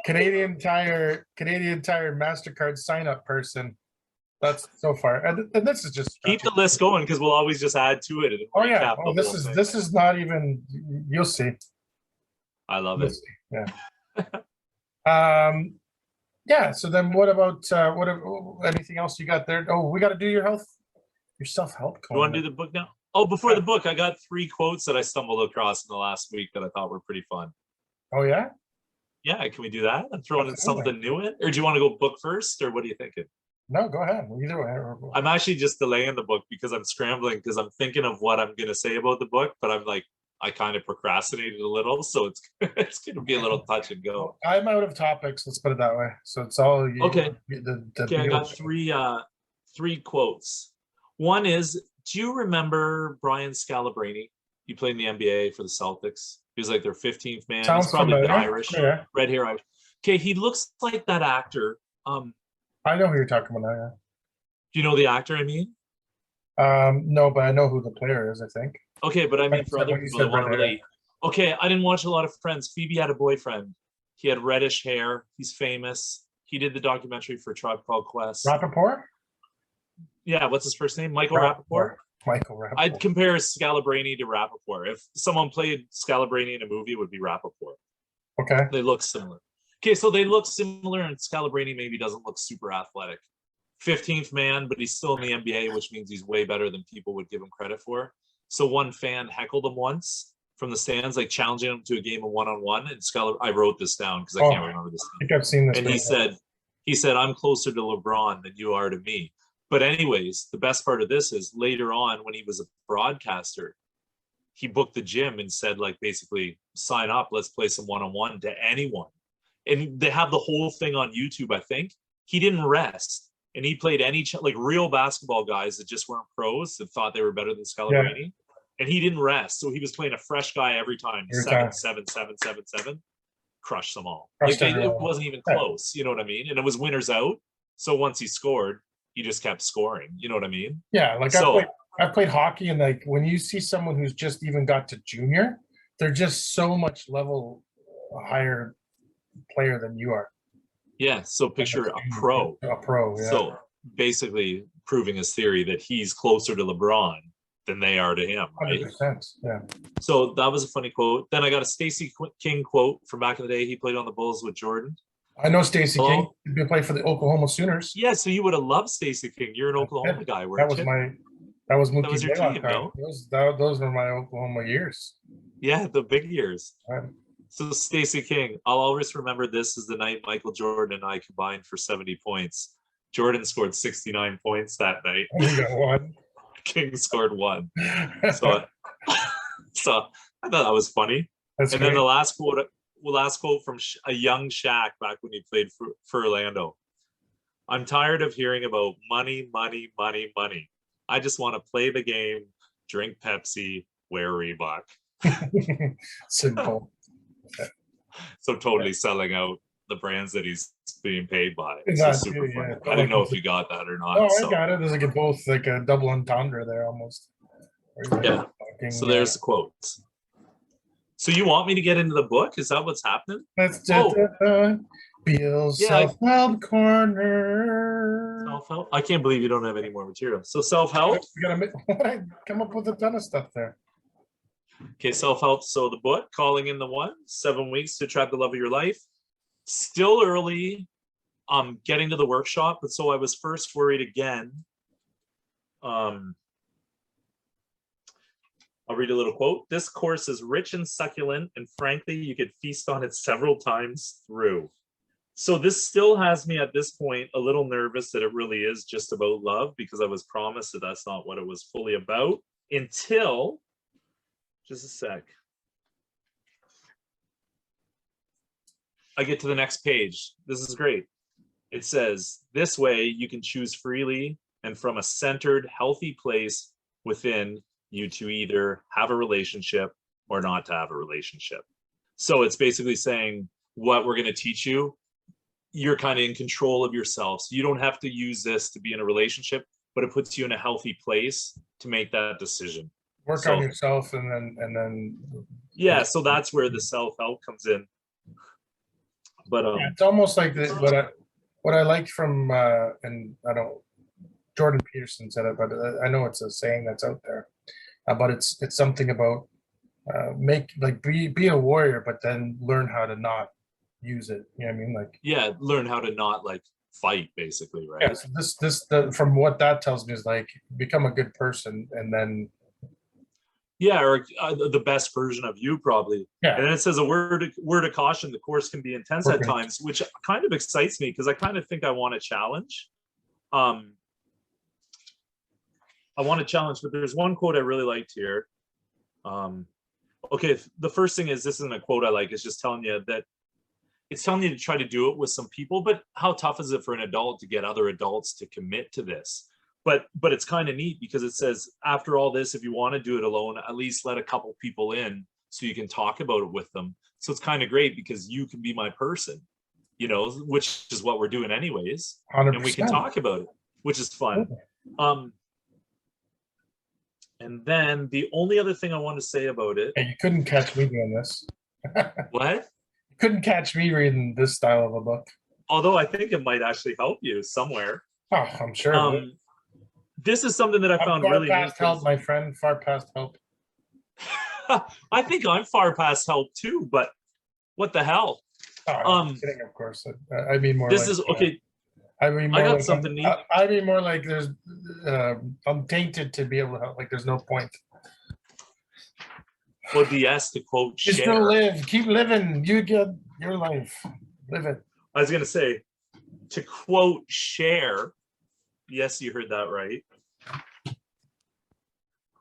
Canadian Tire MasterCard sign up person. That's so far, and this is just keep the list going because we'll always just add to it. Oh yeah, this is not even. You'll see. I love it. Yeah. Yeah. So then, what about anything else you got there? Oh, we got to do your self-help. You want to do the book now? Oh, before the book, I got 3 quotes that I stumbled across in the last week that I thought were pretty fun. Oh yeah. Yeah, can we do that? I'm throwing in something new in, or do you want to go book first, or what are you thinking? No, go ahead. Either way. I'm actually just delaying the book because I'm scrambling because I'm thinking of what I'm going to say about the book, but I'm like, I kind of procrastinated a little, so it's going to be a little touch and go. I'm out of topics. Let's put it that way. So it's all you, okay. Okay, I got 3 quotes. One is, do you remember Brian Scalabrine? He played in the NBA for the Celtics. He was like their 15th man. Sounds He's probably familiar. Irish, red hair Irish. Okay, he looks like that actor. I know who you're talking about now. Yeah. Do you know the actor I mean? No, but I know who the player is, I think. Okay, but I mean for other people that want to relate. Okay, I didn't watch a lot of Friends. Phoebe had a boyfriend. He had reddish hair. He's famous. He did the documentary for Tribe Called Quest. Rappaport? Yeah, what's his first name? Michael Rappaport? Michael Rappaport. I'd compare Scalabrine to Rappaport. If someone played Scalabrine in a movie, it would be Rappaport. Okay. They look similar. Okay, so they look similar, and Scalabrine maybe doesn't look super athletic. 15th man, but he's still in the NBA, which means he's way better than people would give him credit for. So one fan heckled him once from the stands, like challenging him to a game of one-on-one. And I wrote this down because I can't remember this. I think I've seen this. And he said, I'm closer to LeBron than you are to me. But anyways, the best part of this is later on when he was a broadcaster, he booked the gym and said, like, basically, sign up, let's play some one-on-one to anyone. And they have the whole thing on YouTube, I think. He didn't rest. And he played like real basketball guys that just weren't pros that thought they were better than Scalabrine. Yeah. And he didn't rest. So he was playing a fresh guy every time. 7-7-7-7-7. Crushed them all. It wasn't even close. You know what I mean? And it was winners out. So once he scored, he just kept scoring. You know what I mean? Yeah. Like I played hockey, and like when you see someone who's just even got to junior, they're just so much level higher player than you are. Yeah, so picture a pro. A pro, yeah. So basically proving his theory that he's closer to LeBron than they are to him, right? 100%, yeah. So that was a funny quote. Then I got a Stacey King quote from back in the day. He played on the Bulls with Jordan. I know Stacey King. He played for the Oklahoma Sooners. Yeah, so you would have loved Stacey King. You're an Oklahoma guy, weren't you? That was Mookie. That was your team, no? Those were my Oklahoma years. Yeah, the big years. Right. So Stacey King, I'll always remember this is the night Michael Jordan and I combined for 70 points. Jordan scored 69 points that night. You got 1. King scored 1. So I thought that was funny. That's and great. Then the last quote from a young Shaq back when he played for Orlando. I'm tired of hearing about money, money, money, money. I just want to play the game, drink Pepsi, wear Reebok. Simple. So totally selling out the brands that he's being paid by. Exactly. So super fun. I didn't know if you got that or not. No, I got it. There's like both like a double entendre there almost. Yeah. So there's the quotes. So you want me to get into the book? Is that what's happening? Beale's Yeah, self-help corner. self-help. I can't believe you don't have any more material. So self-help. We gotta come up with a ton of stuff there. Okay, self-help. So the book, Calling in the One, 7 weeks to attract the love of your life. Still early, getting to the workshop, but so I was first worried again. I'll read a little quote. This course is rich and succulent, and frankly, you could feast on it several times through. So this still has me at this point a little nervous that it really is just about love, because I was promised that that's not what it was fully about until, just a sec, I get to the next page. This is great. It says, this way you can choose freely and from a centered, healthy place within you to either have a relationship or not to have a relationship. So it's basically saying what we're going to teach you, you're kind of in control of yourself. So you don't have to use this to be in a relationship, but it puts you in a healthy place to make that decision. Work on yourself, and then yeah, so that's where the self-help comes in. But yeah, it's almost like what I liked from and I don't, Jordan Peterson said it, but I know it's a saying that's out there, but it's something about be a warrior, but then learn how to not use it. You know what I mean? Like, yeah, learn how to not like fight, basically, right? yeah, so from what that tells me is like become a good person, and then yeah, or the best version of you, probably. Yeah. And then it says a word of caution. The course can be intense at times, which kind of excites me because I kind of think I want a challenge. I want a challenge, but there's one quote I really liked here. Okay, the first thing is, this isn't a quote I like. It's just telling you that it's telling you to try to do it with some people, but how tough is it for an adult to get other adults to commit to this? But it's kind of neat because it says, after all this, if you want to do it alone, at least let a couple people in so you can talk about it with them. So it's kind of great because you can be my person, you know, which is what we're doing anyways. 100%. And we can talk about it, which is fun. And then the only other thing I want to say about it. Hey, you couldn't catch me doing this. What? You couldn't catch me reading this style of a book. Although I think it might actually help you somewhere. Oh, I'm sure. This is something that I found really far past help, my friend. Far past help. I think I'm far past help too, but what the hell? Oh, I'm kidding, of course. I mean more. This like, is okay. I mean, more I got like something neat. I mean more like there's. I'm tainted to be able to help. Like there's no point. Well, DS to quote Just Cher. go live. Keep living. You get your life. Live it. I was gonna say, to quote Cher. Yes, you heard that right.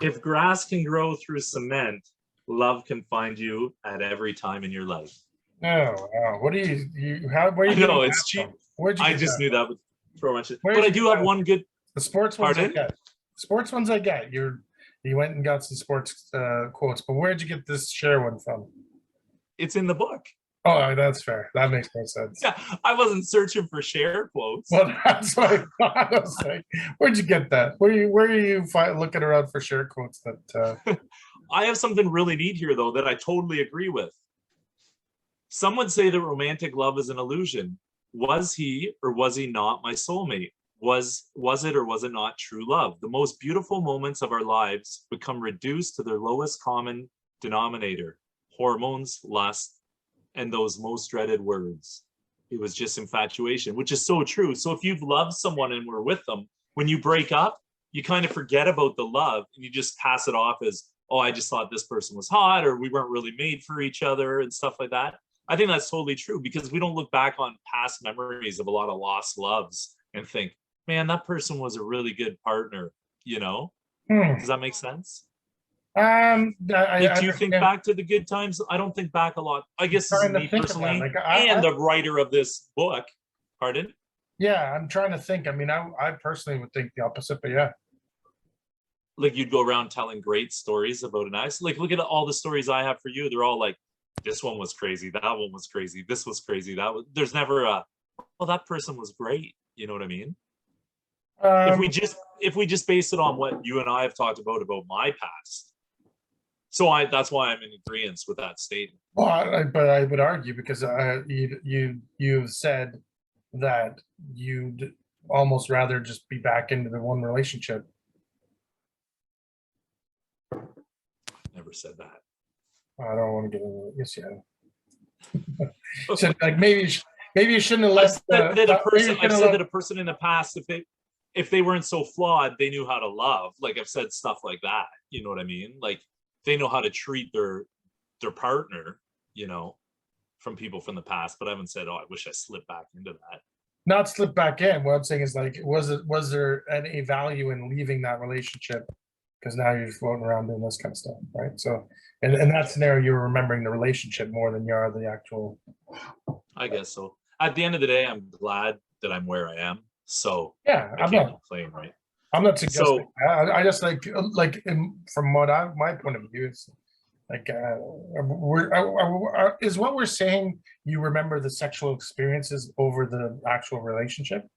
If grass can grow through cement, love can find you at every time in your life. Oh, wow. What do you how where you know it's cheap. Where'd you I just knew that would throw much. But I do have one good. The sports ones Pardon? I get. Sports ones I get. You went and got some sports quotes, but where'd you get this Cher one from? It's in the book. Oh, that's fair. That makes no sense. Yeah, I wasn't searching for Cher quotes. Well, that's what I thought. I was like, where'd you get that? Where are you looking around for Cher quotes that? I have something really neat here, though, that I totally agree with. Some would say that romantic love is an illusion. Was he or was he not my soulmate? Was it or was it not true love? The most beautiful moments of our lives become reduced to their lowest common denominator: hormones, lust, and those most dreaded words. It was just infatuation, which is so true. So if you've loved someone and were with them, when you break up, you kind of forget about the love and you just pass it off as, oh, I just thought this person was hot, or we weren't really made for each other and stuff like that. I think that's totally true, because we don't look back on past memories of a lot of lost loves and think, man, that person was a really good partner, you know? Does that make sense? Do you think back to the good times? I don't think back a lot. I guess this is me personally, like, and the writer of this book. Pardon? Yeah, I'm trying to think. I mean, I personally would think the opposite, but yeah. Like you'd go around telling great stories about an ex. Like, look at all the stories I have for you. They're all like, this one was crazy, that one was crazy, this was crazy, that was. There's never a, well, that person was great. You know what I mean? If we just base it on what you and I have talked about my past, So that's why I'm in agreement with that statement. Well, but I would argue because you've said that you'd almost rather just be back into the one relationship. Never said that. I don't want to get into this yet. So like maybe you shouldn't have I left. said that a person in the past, if they weren't so flawed, they knew how to love. Like I've said stuff like that. You know what I mean? Like they know how to treat their partner, you know, from people from the past. But I haven't said, oh, I wish I slipped back into that. Not slip back in. What I'm saying is like, was there any value in leaving that relationship? Because now you're floating around doing this kind of stuff, right? So, in that scenario, you're remembering the relationship more than you are the actual. I guess so. At the end of the day, I'm glad that I'm where I am. So yeah, I can't complain, right? I'm not suggesting. So, I just from what my point of view is like, is what we're saying. You remember the sexual experiences over the actual relationship?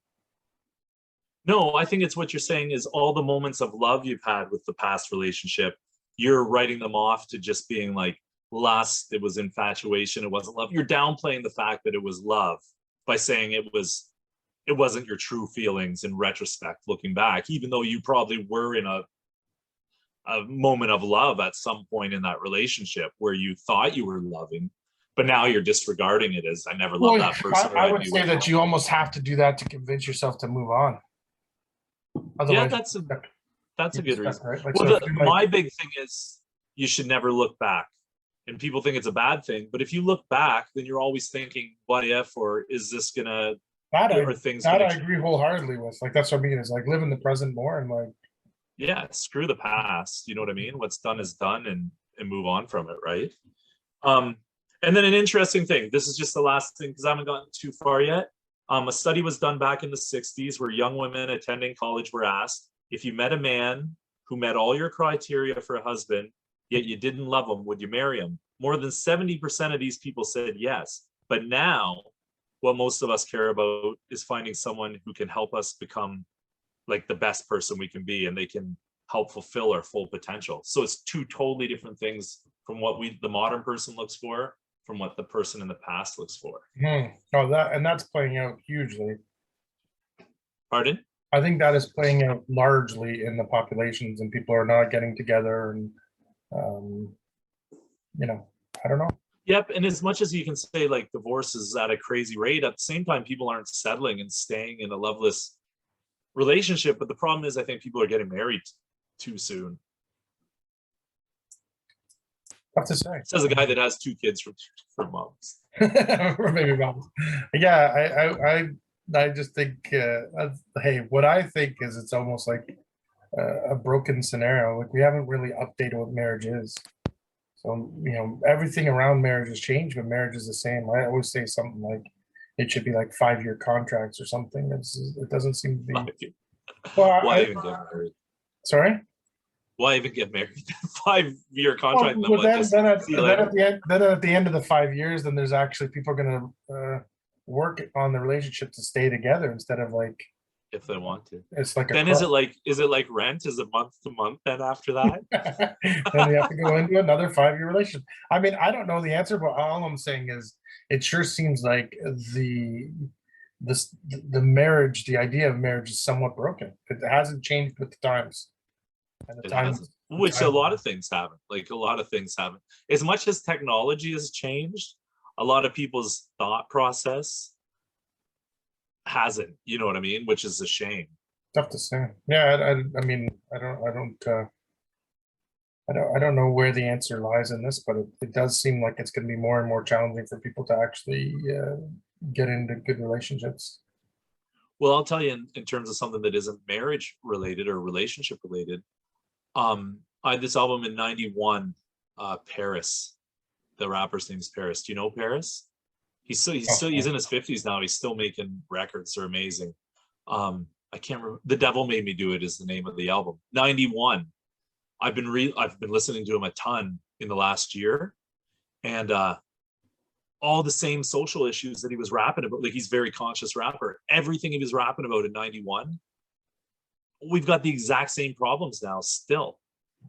No, I think it's what you're saying is all the moments of love you've had with the past relationship, you're writing them off to just being like lust, it was infatuation, it wasn't love. You're downplaying the fact that it was love by saying it wasn't your true feelings in retrospect, looking back, even though you probably were in a moment of love at some point in that relationship where you thought you were loving, but now you're disregarding it as I never loved that person. I would say that you almost have to do that to convince yourself to move on. Otherwise, yeah, that's a good reason. Right? Like, well, my big thing is you should never look back. And people think it's a bad thing, but if you look back, then you're always thinking, what if, or is this gonna, I agree wholeheartedly with. Like, that's what I mean, is like live in the present more and like, yeah, screw the past. You know what I mean? What's done is done, and move on from it, right? And then an interesting thing, this is just the last thing because I haven't gotten too far yet. A study was done back in the 60s where young women attending college were asked, if you met a man who met all your criteria for a husband, yet you didn't love him, would you marry him? More than 70% of these people said yes. But now what most of us care about is finding someone who can help us become like the best person we can be, and they can help fulfill our full potential. So it's two totally different things from what the modern person looks for, from what the person in the past looks for. Oh, that's playing out hugely. Pardon? I think that is playing out largely in the populations, and people are not getting together, and you know, I don't know. Yep, and as much as you can say like divorce is at a crazy rate, at the same time, people aren't settling and staying in a loveless relationship. But the problem is, I think people are getting married too soon. Tough to say. Says a guy that has 2 kids from moms. Or maybe moms. Yeah, I just think, hey, what I think is it's almost like a broken scenario. Like we haven't really updated what marriage is. So, you know, everything around marriage has changed, but marriage is the same. I always say something like it should be like 5-year contracts or something. It doesn't seem to be. Why even get married? Sorry? Why even get married? 5-year contract. Well, then at the end of the 5 years, then there's actually people going to work on the relationship to stay together instead of like, if they want to. It's like then is it like rent? Is it month to month then after that? Then you have to go into another 5-year relationship. I mean, I don't know the answer, but all I'm saying is it sure seems like the marriage, the idea of marriage is somewhat broken. It hasn't changed with the times. And the times, which a lot of things haven't. Like a lot of things haven't. As much as technology has changed, a lot of people's thought process hasn't, you know what I mean, which is a shame. Tough to say. Yeah, I mean, I don't know where the answer lies in this, but it does seem like it's going to be more and more challenging for people to actually get into good relationships. Well, I'll tell you in terms of something that isn't marriage related or relationship related. I had this album in '91, Paris. The rapper's name's Paris. Do you know Paris? He's in his 50s now. He's still making records. They're amazing. I can't remember. The Devil Made Me Do It is the name of the album. '91. I've been listening to him a ton in the last year, and all the same social issues that he was rapping about. Like he's a very conscious rapper. Everything he was rapping about in '91, we've got the exact same problems now still.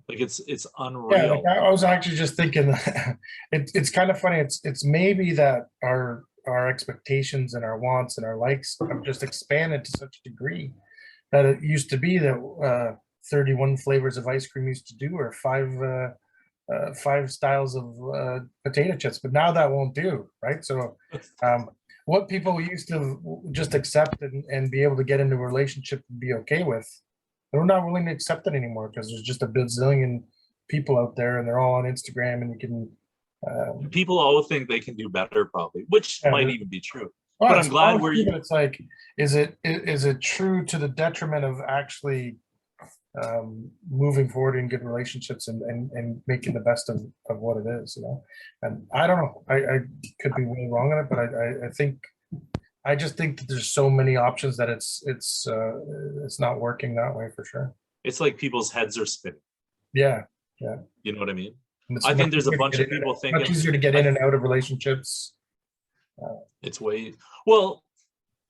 Like it's Yeah, unreal. like I was actually just thinking, it's kind of funny. It's maybe that our expectations and our wants and our likes have just expanded to such a degree that it used to be that 31 flavors of ice cream used to do, or five styles of potato chips, but now that won't do, right? So what people used to just accept and be able to get into a relationship and be okay with, they're not willing to accept it anymore because there's just a bazillion people out there and they're all on Instagram and you can People always think they can do better, probably, which yeah, might even be true. well, But it's I'm glad always we're true, but it's like, is it true to the detriment of actually moving forward in good relationships and making the best of what it is, you know? And I don't know, I could be way wrong on it, but I think I just think that there's so many options that it's not working that way for sure. it's like people's heads are spinning. Yeah, yeah. You know what I mean? And it's I think there's a easier to bunch get of people much thinking easier to get in and out of relationships. it's way well.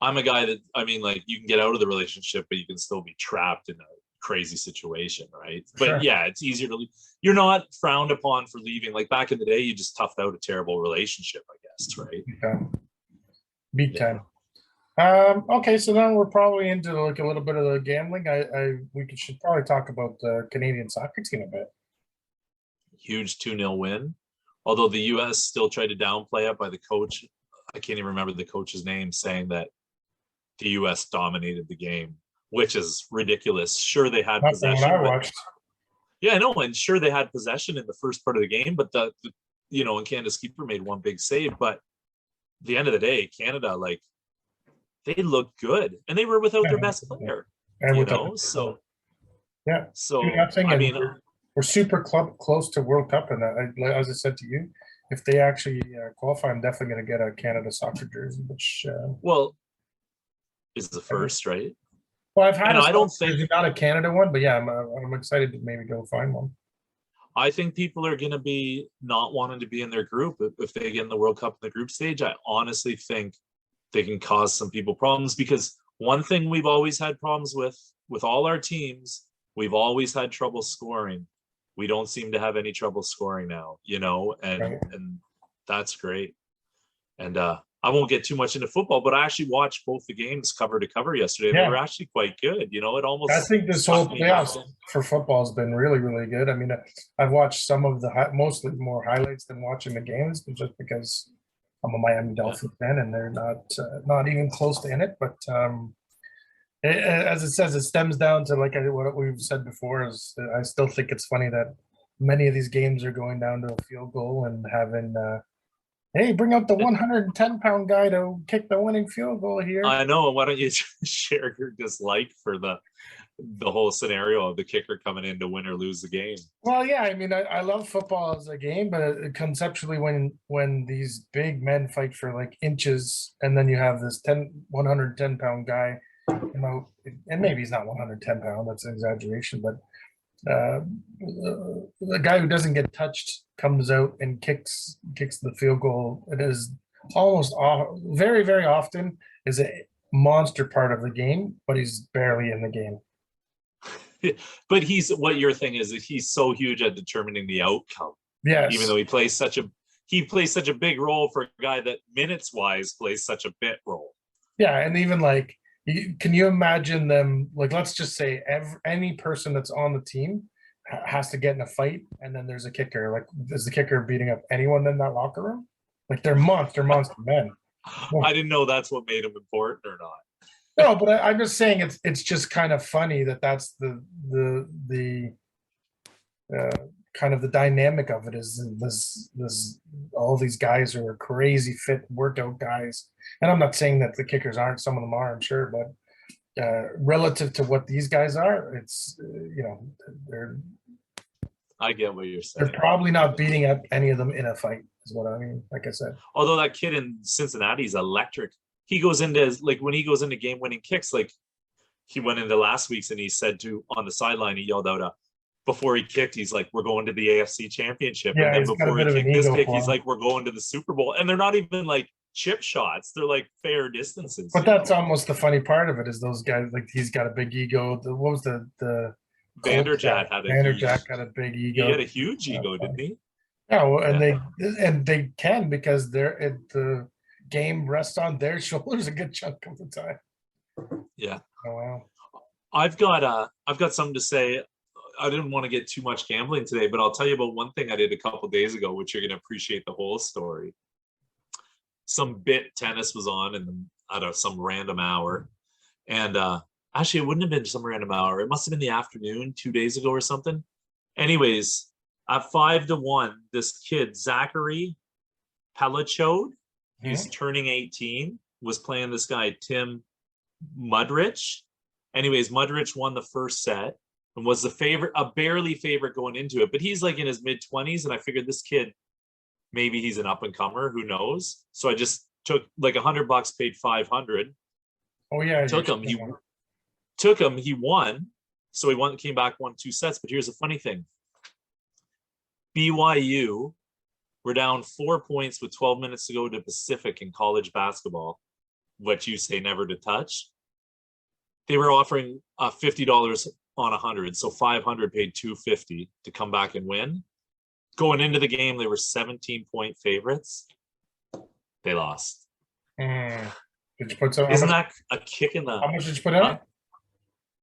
I'm a guy that, I mean, like, you can get out of the relationship, but you can still be trapped in a crazy situation, right? But Sure. yeah, it's easier to leave. You're not frowned upon for leaving. Like back in the day, you just toughed out a terrible relationship, I guess, right? Okay. Beat Yeah. time. Okay, so then we're probably into like a little bit of the gambling. Should probably talk about the Canadian soccer team a bit. Huge 2-0 win. Although the US still tried to downplay it by the coach. I can't even remember the coach's name, saying that the US dominated the game, which is ridiculous. Sure, they had Not from what possession, I but watched. yeah, I know, and sure they had possession in the first part of the game, but and Canada's keeper made one big save. But at the end of the day, Canada, like, they looked good, and they were without their best player. And You with know, so yeah, so 2-0, I and mean, we're super close to World Cup, and as I said to you, if they actually qualify, I'm definitely going to get a Canada soccer jersey. Which well, is the first, right? well, I've had And a I don't soccer think jersey, not a Canada one, but yeah, I'm excited to maybe go find one. I think people are going to be not wanting to be in their group if they get in the World Cup in the group stage. I honestly think they can cause some people problems, because one thing we've always had problems with all our teams, we've always had trouble scoring. We don't seem to have any trouble scoring now, and Right. and that's great. And I won't get too much into football, but I actually watched both the games cover to cover yesterday. Yeah. They were actually quite good. It almost I think this whole sucked me playoffs in. for football has been really, really good. I mean, I've watched some of mostly more highlights than watching the games, but just because I'm a Miami Dolphins fan and they're not even close to in it. But as it says, it stems down to like what we've said before. Is I still think it's funny that many of these games are going down to a field goal and having. Hey, bring out the 110-pound guy to kick the winning field goal here. I know. Why don't you share your dislike for the whole scenario of the kicker coming in to win or lose the game? Well, yeah, I mean, I love football as a game, but conceptually, when these big men fight for like inches, and then you have this 110-pound guy, and maybe he's not 110 pound, that's an exaggeration, but the guy who doesn't get touched comes out and kicks the field goal. It is almost very, very often is a monster part of the game, but he's barely in the game. But what your thing is that he's so huge at determining the outcome. Yes. Even though he plays such a big role for a guy that minutes wise plays such a bit role. Yeah, and even like, can you imagine them, like, let's just say any person that's on the team has to get in a fight, and then there's a kicker. Like, is the kicker beating up anyone in that locker room? Like, they're monster men. I didn't know that's what made him important or not. No, but I'm just saying it's just kind of funny that's the kind of the dynamic of it is this all these guys who are crazy fit workout guys, and I'm not saying that the kickers aren't, some of them are, I'm sure, but relative to what these guys are, it's I get what you're saying. They're probably not beating up any of them in a fight, is what I mean. Like I said, although that kid in Cincinnati is electric. He goes into when he goes into game-winning kicks, like he went into last week's and he said on the sideline, he yelled out before he kicked, he's like, "We're going to the AFC Championship." Yeah, and then before he kicked this kick, he's like, "We're going to the Super Bowl." And they're not even like chip shots; they're like fair distances. But that's almost the funny part of it, is those guys, like, he's got a big ego. What was the Vanderjagt had Vanderjagt had a big he ego. had a huge ego, didn't he? Yeah, well, and Yeah. they can because the game rests on their shoulders a good chunk of the time. Yeah. Oh wow. I've got something to say. I didn't want to get too much gambling today, but I'll tell you about one thing I did a couple days ago, which you're going to appreciate the whole story. Some bit tennis was on at some random hour, and actually it wouldn't have been some random hour. It must have been the afternoon 2 days ago or something. Anyways, at 5-1, this kid Zachary Pelachode, who's turning 18, was playing this guy Tim Mudrich. Anyways, Mudrich won the first set and was the favorite, a barely favorite going into it. But he's like in his mid-20s, and I figured this kid, maybe he's an up-and-comer, who knows? So I just took like $100, paid 500. Oh yeah, Took him. He won. So he came back, won 2 sets. But here's the funny thing: BYU were down 4 points with 12 minutes to go to Pacific in college basketball, what you say never to touch. They were offering $50 on 100, so 500 paid 250 to come back and win. Going into the game, they were 17-point favorites. They lost. Did you put some? Isn't that a kick in the? How much did you put in?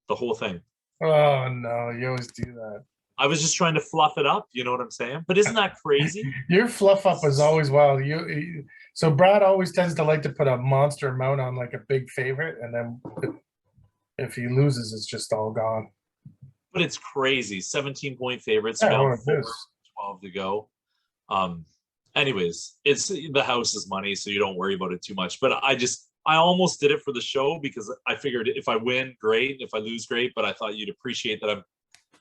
The whole thing. Oh no, you always do that. I was just trying to fluff it up. You know what I'm saying? But isn't that crazy? Your fluff up is always wild. So Brad always tends to like to put a monster amount on like a big favorite, and then if he loses, it's just all gone. But it's crazy. 17-point favorites. Yeah, Down 12 to go. Anyways, it's the house's money, so you don't worry about it too much. But I almost did it for the show because I figured if I win, great. If I lose, great. But I thought you'd appreciate that I'm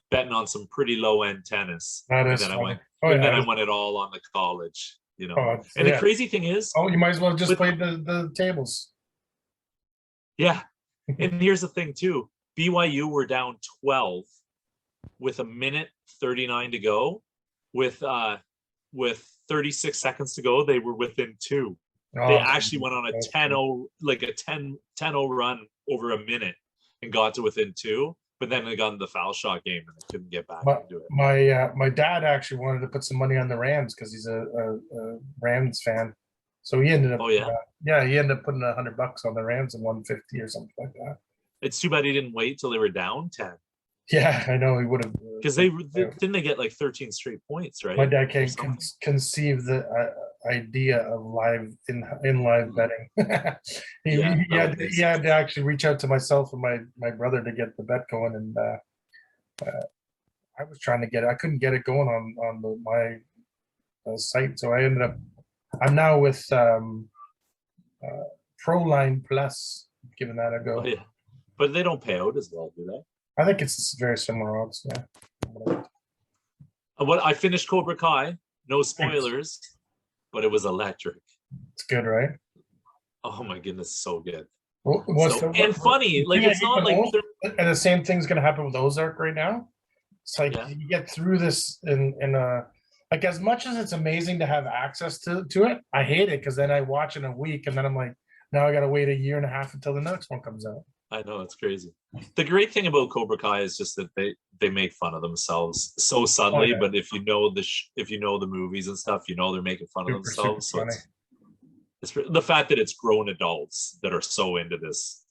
betting on some pretty low-end tennis. That and is then funny. I won it all on the college, you know. And the crazy thing is, you might as well just play the tables. Yeah. And here's the thing too. BYU were down 12 with 1:39 to go. With 36 seconds to go, they were within 2. They actually went on a 10-0, like a 10-0 run over a minute and got to within 2. But then they got into the foul shot game and they couldn't get back into it. My dad actually wanted to put some money on the Rams because he's a Rams fan. So he ended up. Oh yeah. He ended up putting $100 on the Rams and 150 or something like that. It's too bad he didn't wait till they were down 10. Yeah, I know he would have. Because didn't they get like 13 straight points, right? My dad can't conceive the idea of live betting. he had to actually reach out to myself and my brother to get the bet going, and I was trying to get it. I couldn't get it going on my site, so I ended up. I'm now with Proline Plus, giving that a go. Oh, yeah. But they don't pay out as well, do they? I think it's very similar odds. Yeah. What I finished Cobra Kai, no spoilers, but it was electric. It's good, right? Oh my goodness, so good. And funny, like it's not like. And the same thing's gonna happen with Ozark right now. It's like you get through this in like, as much as it's amazing to have access to it, I hate it because then I watch in a week and then I'm like, now I gotta wait a year and a half until the next one comes out. I know, it's crazy. The great thing about Cobra Kai is just that they make fun of themselves so subtly, but if you know the movies and stuff, you know they're making fun of themselves. So it's the fact that it's grown adults that are so into this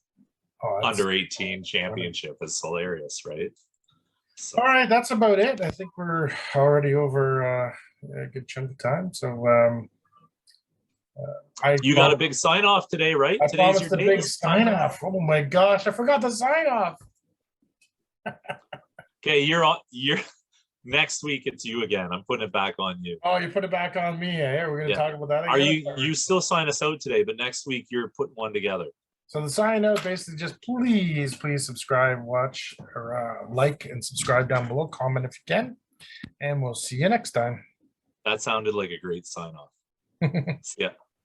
under 18 championship is hilarious, right? So. All right, that's about it. I think we're already over a good chunk of time. So you got a big sign off today, right? I promised the big sign off. Oh my gosh, I forgot the sign off. Okay, you're next week. It's you again. I'm putting it back on you. Oh, you put it back on me. Yeah, we're gonna talk about that again. Are you still sign us out today? But next week you're putting one together. So the sign out basically just please subscribe, watch, or like and subscribe down below. Comment if you can, and we'll see you next time. That sounded like a great sign off. Yeah.